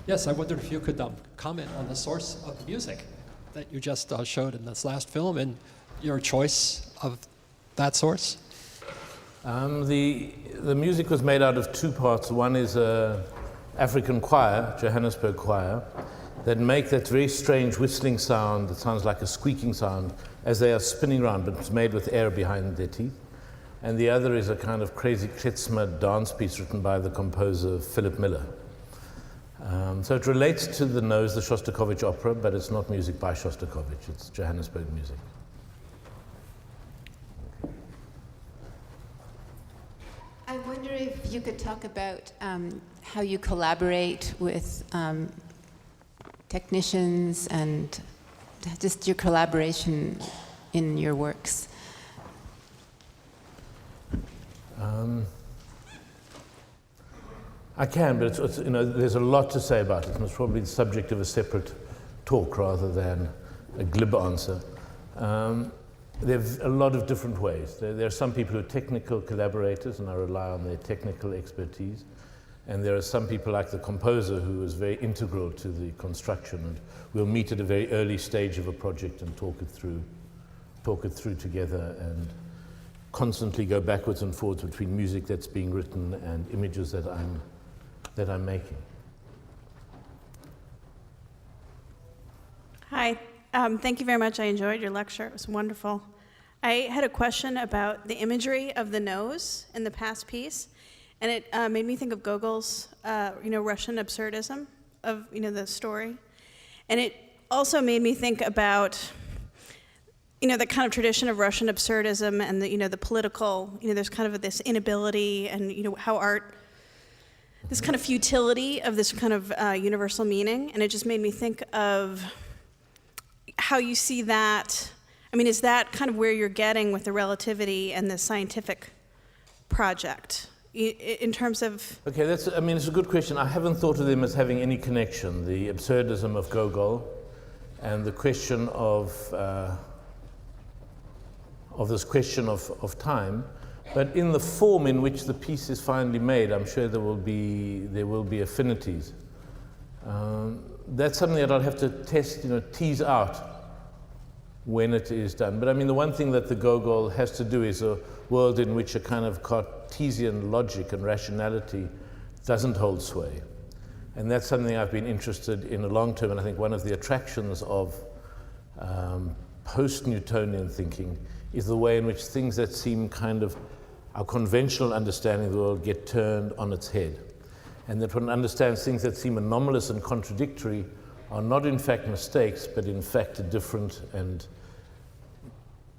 Yes, I wondered if you could comment on the source of the music that you just showed in this last film and your choice of that source. The music was made out of two parts. One is an African choir, Johannesburg choir, that make that very strange whistling sound that sounds like a squeaking sound as they are spinning around, but it's made with air behind their teeth. And the other is a kind of crazy klezmer dance piece written by the composer Philip Miller. So it relates to the Nose, the Shostakovich opera, but it's not music by Shostakovich, it's Johannesburg music. I wonder if you could talk about how you collaborate with technicians and just your collaboration in your works. I can, but it's, there's a lot to say about it, and it's probably the subject of a separate talk rather than a glib answer. There's a lot of different ways. There are some people who are technical collaborators, and I rely on their technical expertise. And there are some people like the composer who is very integral to the construction, and we'll meet at a very early stage of a project and talk it through together, and constantly go backwards and forwards between music that's being written and images that I'm making. Hi, thank you very much. I enjoyed your lecture. It was wonderful. I had a question about the imagery of the nose in the past piece, and it made me think of Gogol's, Russian absurdism of, the story. And it also made me think about, the kind of tradition of Russian absurdism and the political, there's kind of this inability and, how art, this kind of futility of this kind of universal meaning. And it just made me think of how you see that. I mean, is that kind of where you're getting with the relativity and the scientific project in terms of? Okay, it's a good question. I haven't thought of them as having any connection. The absurdism of Gogol and the question of this question of time, but in the form in which the piece is finally made, I'm sure there will be affinities. That's something that I'll have to test, tease out when it is done. But I mean, the one thing that the Gogol has to do is a world in which a kind of Cartesian logic and rationality doesn't hold sway. And that's something I've been interested in a long term, and I think one of the attractions of post-Newtonian thinking is the way in which things that seem kind of our conventional understanding of the world get turned on its head. And that one understands things that seem anomalous and contradictory are not in fact mistakes, but in fact different and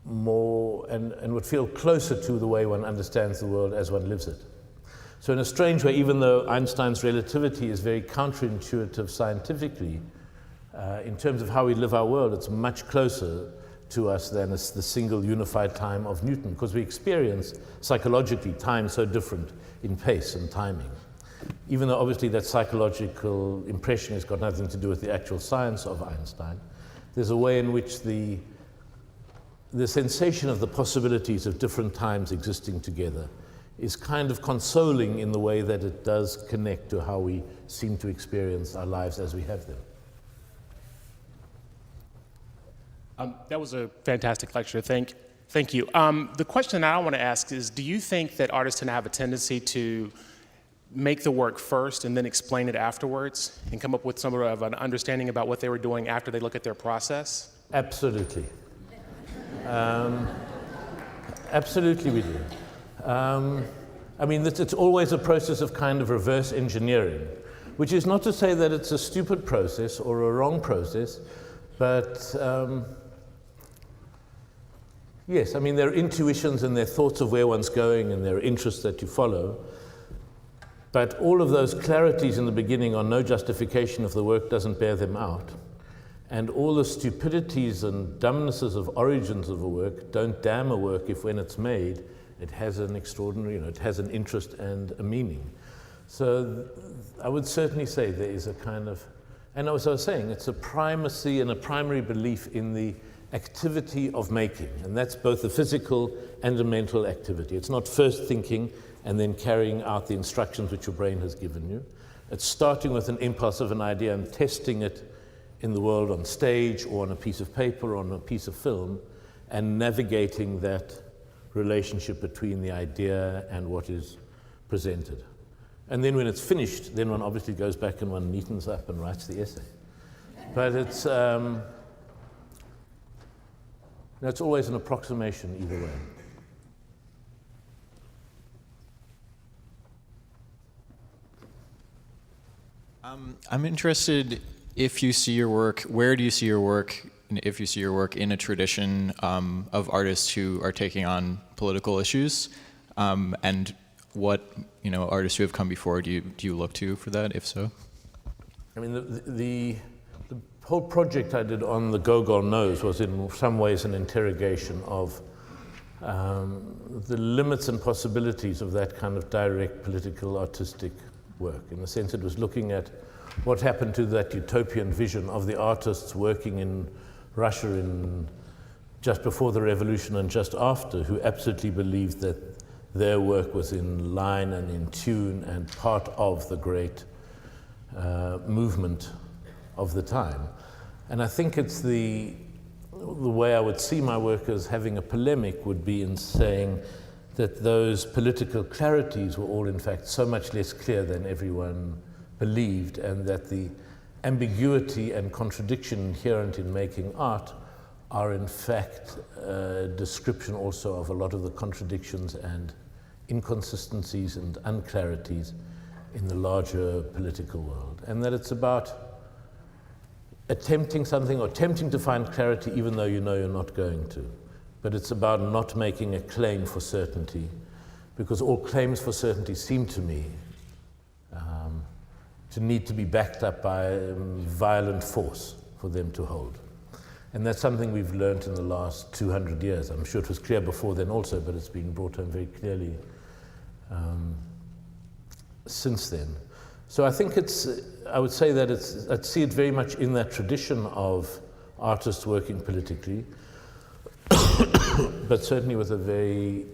more, and would feel closer to the way one understands the world as one lives it. So in a strange way, even though Einstein's relativity is very counterintuitive scientifically, in terms of how we live our world, it's much closer to us than it's the single unified time of Newton, because we experience psychologically time so different in pace and timing. Even though obviously that psychological impression has got nothing to do with the actual science of Einstein, there's a way in which the sensation of the possibilities of different times existing together is kind of consoling in the way that it does connect to how we seem to experience our lives as we have them. That was a fantastic lecture. Thank you. The question I want to ask is, do you think that artists tend to have a tendency to make the work first and then explain it afterwards and come up with some of an understanding about what they were doing after they look at their process? Absolutely. Absolutely we do. It's always a process of kind of reverse engineering, which is not to say that it's a stupid process or a wrong process, but yes, there are intuitions and there are thoughts of where one's going and there are interests that you follow. But all of those clarities in the beginning are no justification if the work doesn't bear them out. And all the stupidities and dumbnesses of origins of a work don't damn a work if when it's made, it has an extraordinary, it has an interest and a meaning. So I would certainly say there is a kind of, and as I was saying, it's a primacy and a primary belief in the activity of making. And that's both a physical and a mental activity. It's not first thinking and then carrying out the instructions which your brain has given you. It's starting with an impulse of an idea and testing it in the world on stage or on a piece of paper or on a piece of film, and navigating that relationship between the idea and what is presented. And then when it's finished, then one obviously goes back and one neatens up and writes the essay. But it's always an approximation either way. I'm interested, if you see your work, where do you see your work, and if you see your work in a tradition of artists who are taking on political issues, and what artists who have come before do you look to for that, if so? The whole project I did on the Gogol nose was in some ways an interrogation of the limits and possibilities of that kind of direct political artistic work. In the sense it was looking at what happened to that utopian vision of the artists working in Russia in just before the revolution and just after, who absolutely believed that their work was in line and in tune and part of the great movement of the time. And I think it's the way I would see my work as having a polemic would be in saying that those political clarities were all in fact so much less clear than everyone believed, and that the ambiguity and contradiction inherent in making art are in fact a description also of a lot of the contradictions and inconsistencies and unclarities in the larger political world. And that it's about attempting something or attempting to find clarity even though you know you're not going to. But it's about not making a claim for certainty, because all claims for certainty seem to me to need to be backed up by violent force for them to hold. And that's something we've learned in the last 200 years. I'm sure it was clear before then also, but it's been brought home very clearly since then. So I think I would say that I'd see it very much in that tradition of artists working politically, but certainly with a very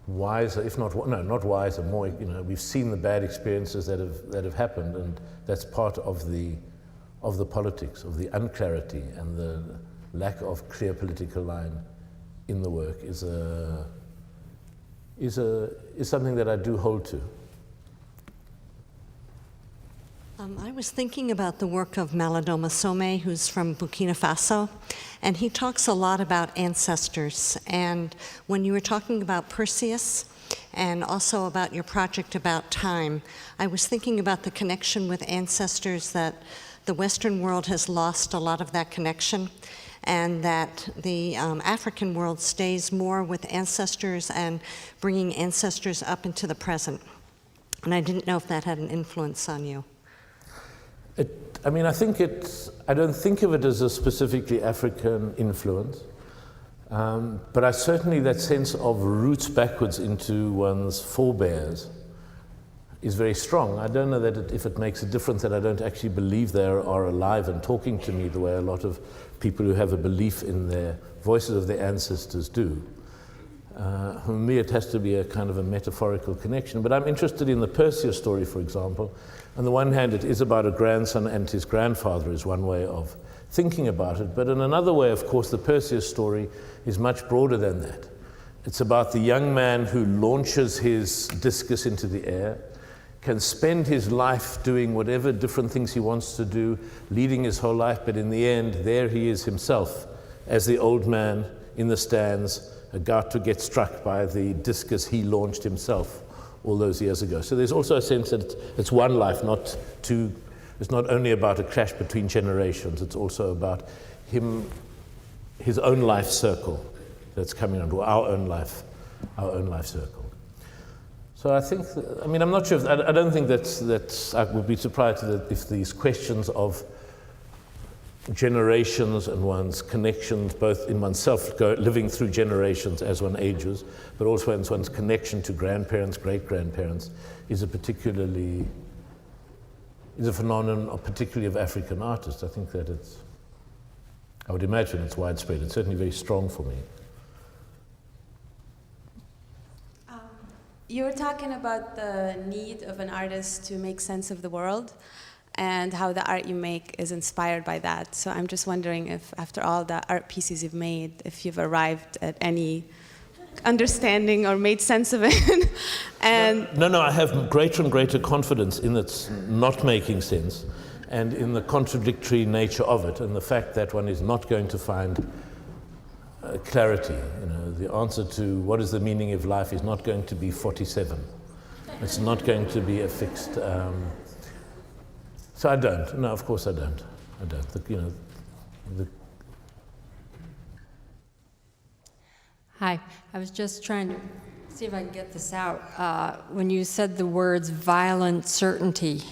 wiser, if not, no, not wiser, more, we've seen the bad experiences that have happened, and that's part of the politics, of the unclarity and the lack of clear political line in the work is something that I do hold to. I was thinking about the work of Malidoma Some, who's from Burkina Faso, and he talks a lot about ancestors. And when you were talking about Perseus and also about your project about time, I was thinking about the connection with ancestors, that the Western world has lost a lot of that connection, and that the African world stays more with ancestors and bringing ancestors up into the present. And I didn't know if that had an influence on you. I don't think of it as a specifically African influence, but I certainly, that sense of roots backwards into one's forebears is very strong. I don't know that if it makes a difference that I don't actually believe they are alive and talking to me the way a lot of people who have a belief in their voices of their ancestors do. For me, it has to be a kind of a metaphorical connection. But I'm interested in the Perseus story, for example. On the one hand, it is about a grandson and his grandfather is one way of thinking about it. But in another way, of course, the Perseus story is much broader than that. It's about the young man who launches his discus into the air, can spend his life doing whatever different things he wants to do, leading his whole life, but in the end, there he is himself, as the old man in the stands, about to get struck by the discus he launched himself all those years ago. So there's also a sense that it's one life, not two. It's not only about a clash between generations, it's also about his own life circle that's coming onto our own life circle. So I think, I'm not sure, I don't think that I would be surprised if these questions of generations and one's connections, both in oneself, living through generations as one ages, but also in one's connection to grandparents, great-grandparents, is a phenomenon particularly of African artists. I think that I would imagine it's widespread. It's certainly very strong for me. You were talking about the need of an artist to make sense of the world and how the art you make is inspired by that. So I'm just wondering if, after all the art pieces you've made, if you've arrived at any understanding or made sense of it. And No, I have greater and greater confidence in its not making sense and in the contradictory nature of it, and the fact that one is not going to find clarity. The answer to what is the meaning of life is not going to be 47. It's not going to be a fixed. So I don't. No, of course I don't. Hi, I was just trying to see if I can get this out. When you said the words violent certainty,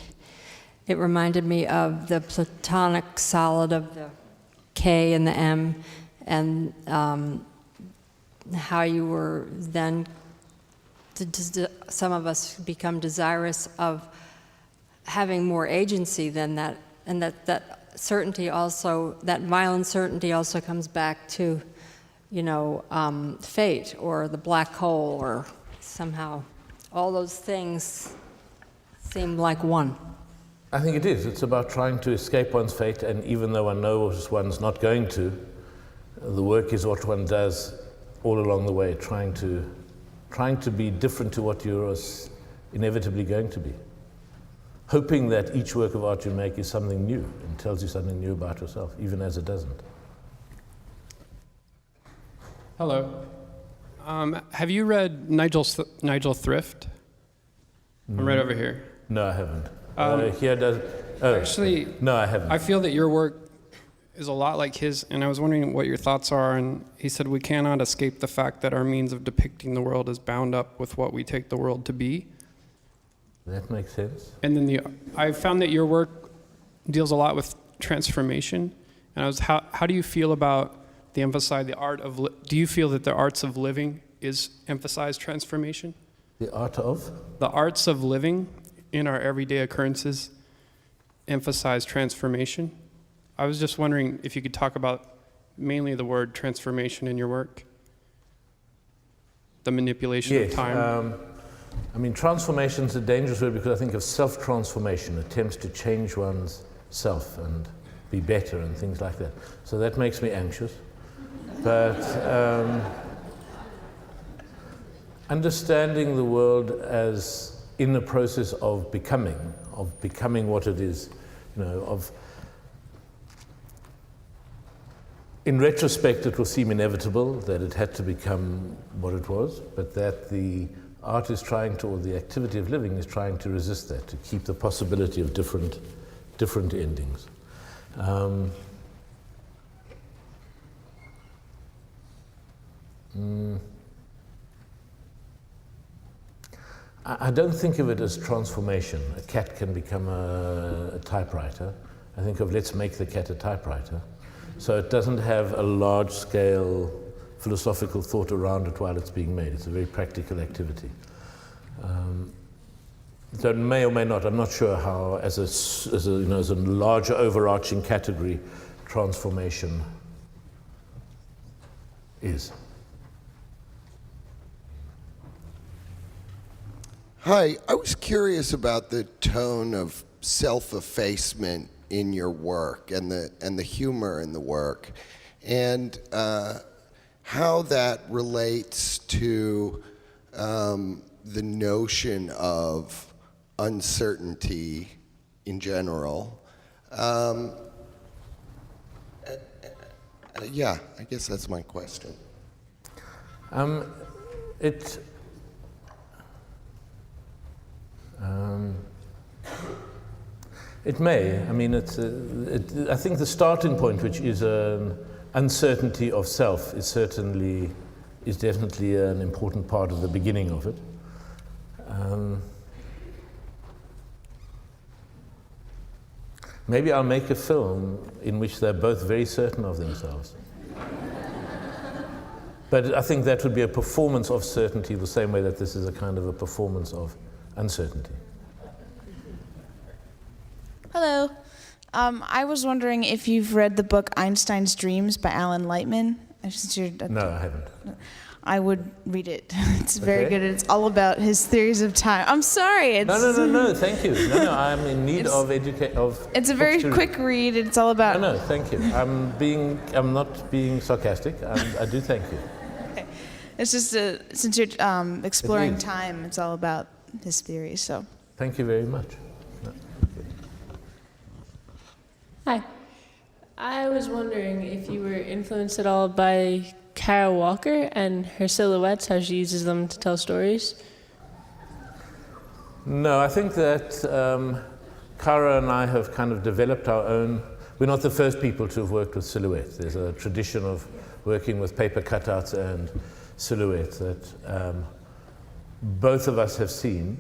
it reminded me of the Platonic solid of the K and the M, and how you were then, some of us become desirous of having more agency than that, and that certainty also, that violent certainty also comes back to, fate or the black hole, or somehow all those things seem like one. I think it is. It's about trying to escape one's fate, and even though one knows one's not going to, the work is what one does all along the way, trying to be different to what you're inevitably going to be. Hoping that each work of art you make is something new and tells you something new about yourself, even as it doesn't. Hello. Have you read Nigel Thrift? I'm right over here. No, I haven't. Actually, no, I haven't. I feel that your work is a lot like his, and I was wondering what your thoughts are. And he said, we cannot escape the fact that our means of depicting the world is bound up with what we take the world to be. That makes sense. And then I found that your work deals a lot with transformation. And how do you feel about the art of, do you feel that the arts of living is emphasized transformation? The art of? The arts of living in our everyday occurrences emphasize transformation. I was just wondering if you could talk about mainly the word transformation in your work, the manipulation of time. Transformation is a dangerous word because I think of self-transformation, attempts to change one's self and be better and things like that. So that makes me anxious. But understanding the world as in the process of becoming what it is, in retrospect it will seem inevitable that it had to become what it was, but that the art is trying to, or the activity of living is trying to resist that, to keep the possibility of different endings. I don't think of it as transformation. A cat can become a typewriter. I think of let's make the cat a typewriter. So it doesn't have a large-scale philosophical thought around it while it's being made. It's a very practical activity. So it may or may not, I'm not sure how, as a larger overarching category, transformation is. Hi, I was curious about the tone of self-effacement in your work and the humor in the work, and how that relates to the notion of uncertainty in general. Yeah, I guess that's my question. It may. I mean, I think the starting point, which is an uncertainty of self, is definitely an important part of the beginning of it. Maybe I'll make a film in which they're both very certain of themselves. But I think that would be a performance of certainty, the same way that this is a kind of a performance of uncertainty. Hello. I was wondering if you've read the book Einstein's Dreams by Alan Lightman. No, I haven't. I would read it. It's very good. It's all about his theories of time. I'm sorry. No, thank you. No, I'm in need of It's a very quick read. It's all about... No, thank you. I'm not being sarcastic. I do thank you. Okay. It's just, since you're exploring time, it's all about his theories, so... Thank you very much. Hi. I was wondering if you were influenced at all by Kara Walker and her silhouettes, how she uses them to tell stories. No, I think that Kara and I have kind of developed our own. We're not the first people to have worked with silhouettes. There's a tradition of working with paper cutouts and silhouettes that both of us have seen.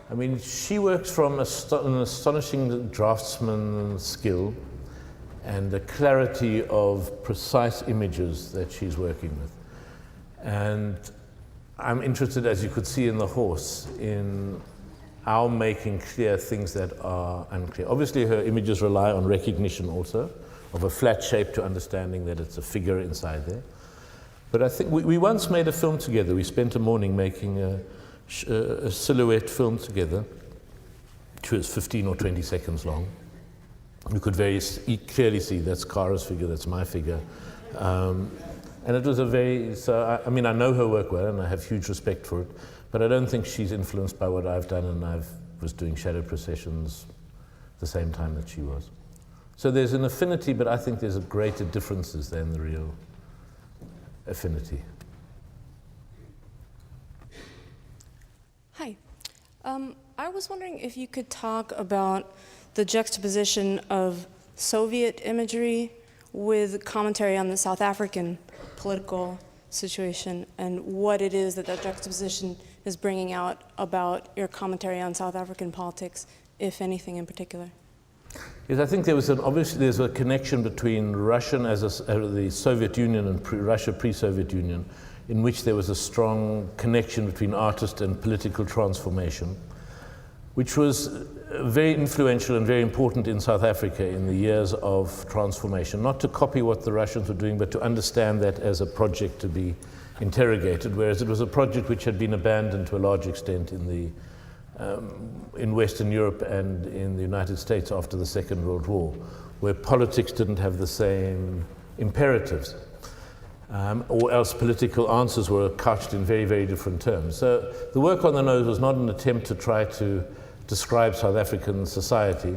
I mean, she works from an astonishing draftsman skill and the clarity of precise images that she's working with. And I'm interested, as you could see in the horse, in our making clear things that are unclear. Obviously, her images rely on recognition also of a flat shape to understanding that it's a figure inside there. But I think we once made a film together. We spent a morning making a silhouette film together, which was 15 or 20 seconds long. You could very clearly see that's Kara's figure, that's my figure. And it was a very, I mean, I know her work well and I have huge respect for it, but I don't think she's influenced by what I've done, and I was doing shadow processions the same time that she was. So there's an affinity, but I think there's a greater differences than the real affinity. Hi. I was wondering if you could talk about the juxtaposition of Soviet imagery with commentary on the South African political situation, and what it is that that juxtaposition is bringing out about your commentary on South African politics, if anything in particular. Yes, I think obviously there's a connection between Russian the Soviet Union and Russia pre-Soviet Union, in which there was a strong connection between artist and political transformation, which was very influential and very important in South Africa in the years of transformation. Not to copy what the Russians were doing, but to understand that as a project to be interrogated, whereas it was a project which had been abandoned to a large extent in Western Europe and in the United States after the Second World War, where politics didn't have the same imperatives, or else political answers were couched in very, very different terms. So the work on the nose was not an attempt to try to describe South African society,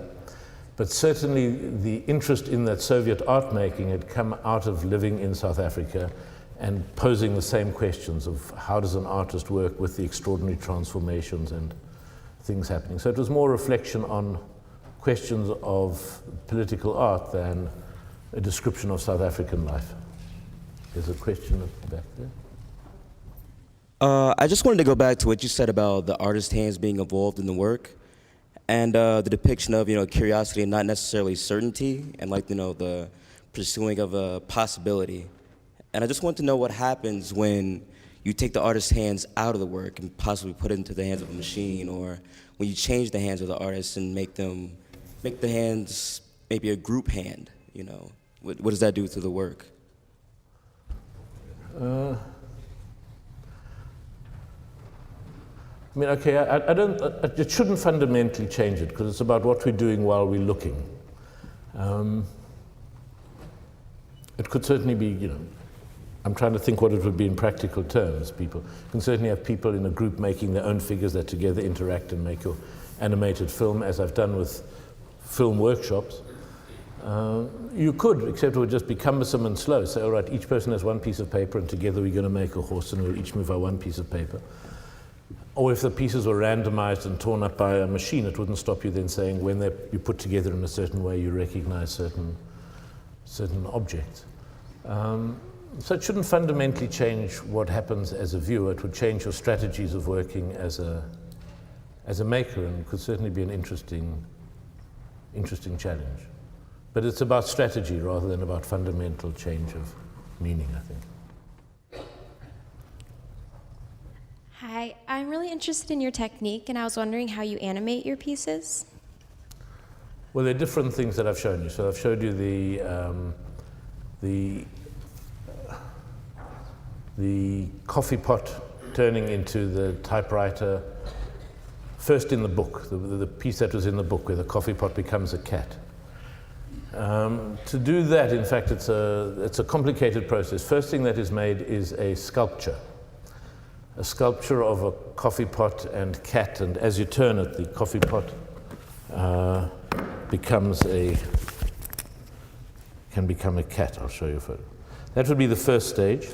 but certainly the interest in that Soviet art making had come out of living in South Africa and posing the same questions of how does an artist work with the extraordinary transformations and things happening. So it was more reflection on questions of political art than a description of South African life. There's a question back there. I just wanted to go back to what you said about the artist's hands being involved in the work, and the depiction of, curiosity and not necessarily certainty, and the pursuing of a possibility. And I just want to know what happens when you take the artist's hands out of the work and possibly put it into the hands of a machine, or when you change the hands of the artist and make the hands maybe a group hand. What does that do to the work? I mean, okay, it shouldn't fundamentally change it, because it's about what we're doing while we're looking. It could certainly be, I'm trying to think what it would be in practical terms. People can certainly have people in a group making their own figures that together interact and make your animated film, as I've done with film workshops. You could, except it would just be cumbersome and slow. Say, all right, each person has one piece of paper, and together we're going to make a horse, and we'll each move our one piece of paper. Or if the pieces were randomized and torn up by a machine, it wouldn't stop you then saying when you put together in a certain way, you recognize certain objects. So it shouldn't fundamentally change what happens as a viewer. It would change your strategies of working as a maker, and could certainly be an interesting challenge. But it's about strategy rather than about fundamental change of meaning, I think. Hi, I'm really interested in your technique, and I was wondering how you animate your pieces. Well, there are different things that I've shown you. So I've showed you the coffee pot turning into the typewriter, first in the book, the piece that was in the book where the coffee pot becomes a cat. To do that, in fact, it's a complicated process. First thing that is made is a sculpture of a coffee pot and cat, and as you turn it, the coffee pot can become a cat. I'll show you a photo. That would be the first stage.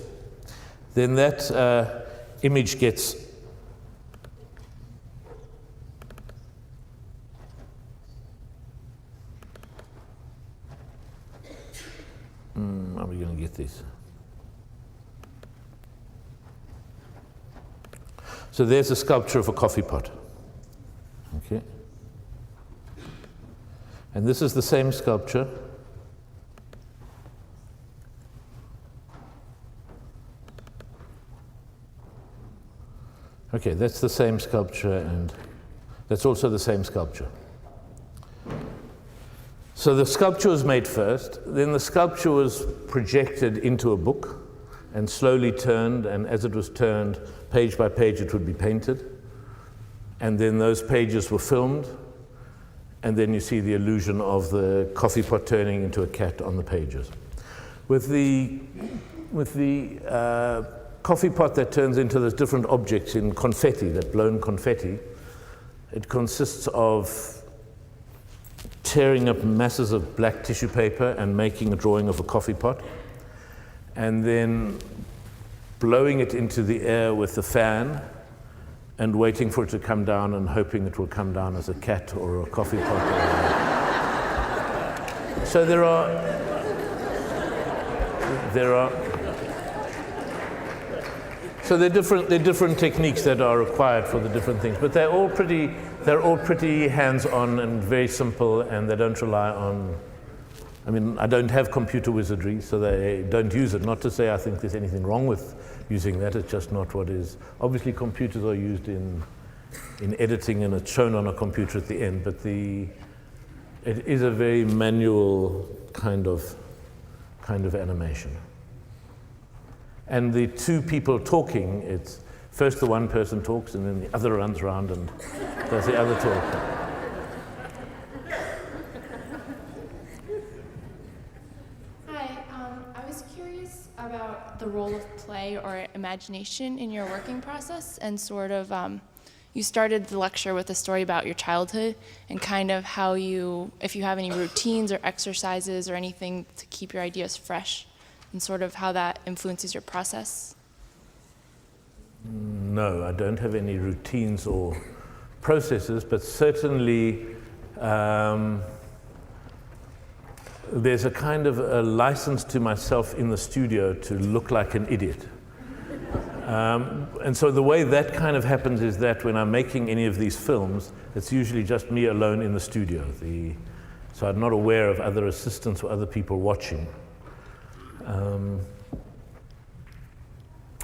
Then that image gets how are we going to get this? So there's a sculpture of a coffee pot. Okay. And this is the same sculpture. Okay, that's the same sculpture, and That's also the same sculpture. So the sculpture was made first, then the sculpture was projected into a book and slowly turned, and as it was turned, page by page, it would be painted. And then those pages were filmed, and then you see the illusion of the coffee pot turning into a cat on the pages. With the coffee pot that turns into those different objects in confetti, that blown confetti, it consists of tearing up masses of black tissue paper and making a drawing of a coffee pot, and then blowing it into the air with the fan and waiting for it to come down and hoping it will come down as a cat or a coffee pot. So there are different techniques that are required for the different things, but they're all pretty hands-on and very simple, and they don't rely on, I mean, I don't have computer wizardry, so they don't use it. Not to say I think there's anything wrong with using that, it's just not what is. Obviously computers are used in editing, and it's shown on a computer at the end, but it is a very manual kind of animation. And the two people talking, it's first the one person talks and then the other runs around and does the other talk. Hi, I was curious about the role of play or imagination in your working process, and sort of, you started the lecture with a story about your childhood and kind of how if you have any routines or exercises or anything to keep your ideas fresh, and sort of how that influences your process. No, I don't have any routines or processes, but certainly there's a kind of a license to myself in the studio to look like an idiot. And so the way that kind of happens is that when I'm making any of these films, it's usually just me alone in the studio. So I'm not aware of other assistants or other people watching.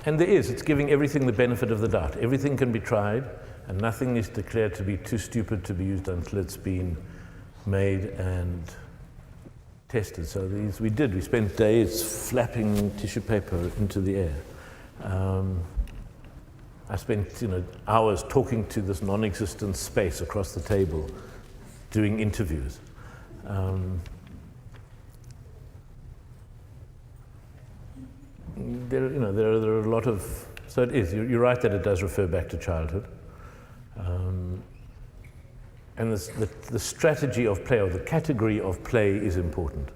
And it's giving everything the benefit of the doubt. Everything can be tried, and nothing is declared to be too stupid to be used until it's been made and tested. So we spent days flapping tissue paper into the air. I spent hours talking to this non-existent space across the table, doing interviews. There are a lot of, so it is, you're right that it does refer back to childhood. And the strategy of play, or the category of play, is important.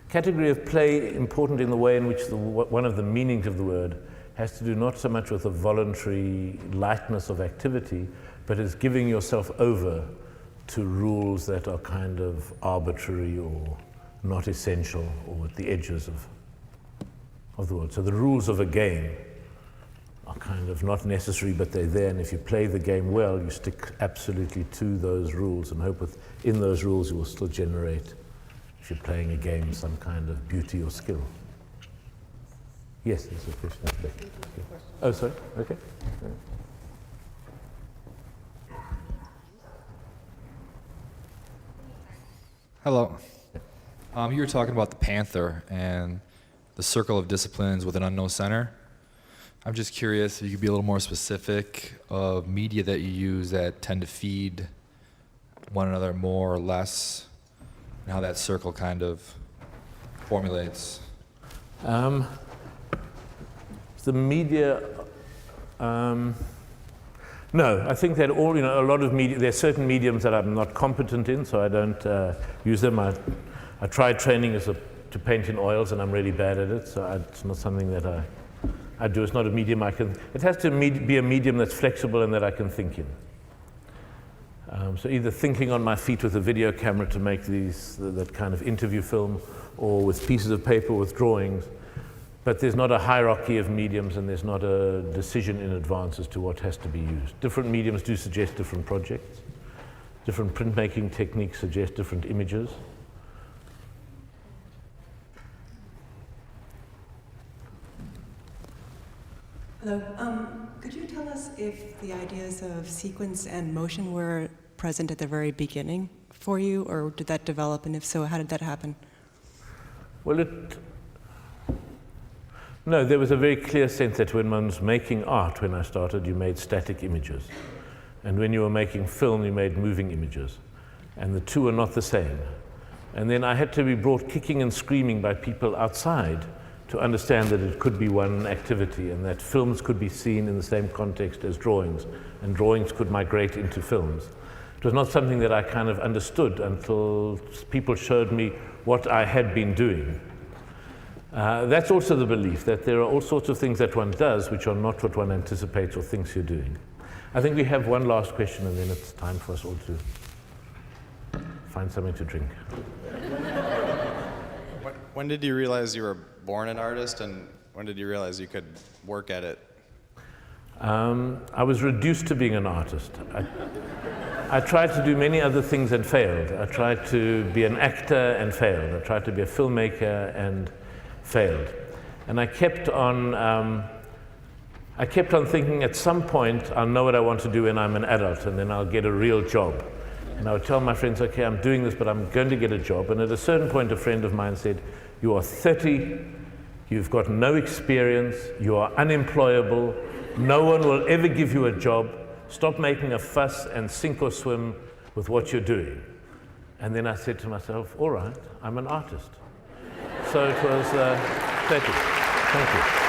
Category of play important in the way in which one of the meanings of the word has to do not so much with the voluntary lightness of activity, but is giving yourself over to rules that are kind of arbitrary or not essential or at the edges of the world. So the rules of a game are kind of not necessary, but they're there, and if you play the game well, you stick absolutely to those rules and hope within those rules you will still generate, if you're playing a game, some kind of beauty or skill. Yes, there's a question up there. Oh, sorry, okay. Hello. You were talking about the Panther and the circle of disciplines with an unknown center. I'm just curious if you could be a little more specific of media that you use that tend to feed one another more or less, and how that circle kind of formulates. The media, no, I think that all, a lot of media, there are certain mediums that I'm not competent in, so I don't use them. I tried training to paint in oils, and I'm really bad at it, so it's not something that I do. It's not a medium it has to be a medium that's flexible and that I can think in. So either thinking on my feet with a video camera to make that kind of interview film, or with pieces of paper with drawings, but there's not a hierarchy of mediums, and there's not a decision in advance as to what has to be used. Different mediums do suggest different projects. Different printmaking techniques suggest different images. Hello. Could you tell us if the ideas of sequence and motion were present at the very beginning for you, or did that develop, and if so, how did that happen? Well, no, there was a very clear sense that when one was making art, when I started, you made static images. And when you were making film, you made moving images. And the two are not the same. And then I had to be brought kicking and screaming by people outside to understand that it could be one activity and that films could be seen in the same context as drawings, and drawings could migrate into films. It was not something that I kind of understood until people showed me what I had been doing. That's also the belief that there are all sorts of things that one does which are not what one anticipates or thinks you're doing. I think we have one last question and then it's time for us all to find something to drink. When did you realize you were born an artist, and when did you realize you could work at it? I was reduced to being an artist. I tried to do many other things and failed. I tried to be an actor and failed. I tried to be a filmmaker and failed. And I kept on thinking at some point I'll know what I want to do when I'm an adult, and then I'll get a real job. And I would tell my friends, okay, I'm doing this, but I'm going to get a job. And at a certain point, a friend of mine said, you are 30, you've got no experience, you are unemployable, no one will ever give you a job, stop making a fuss and sink or swim with what you're doing. And then I said to myself, all right, I'm an artist. So it was 30. Thank you.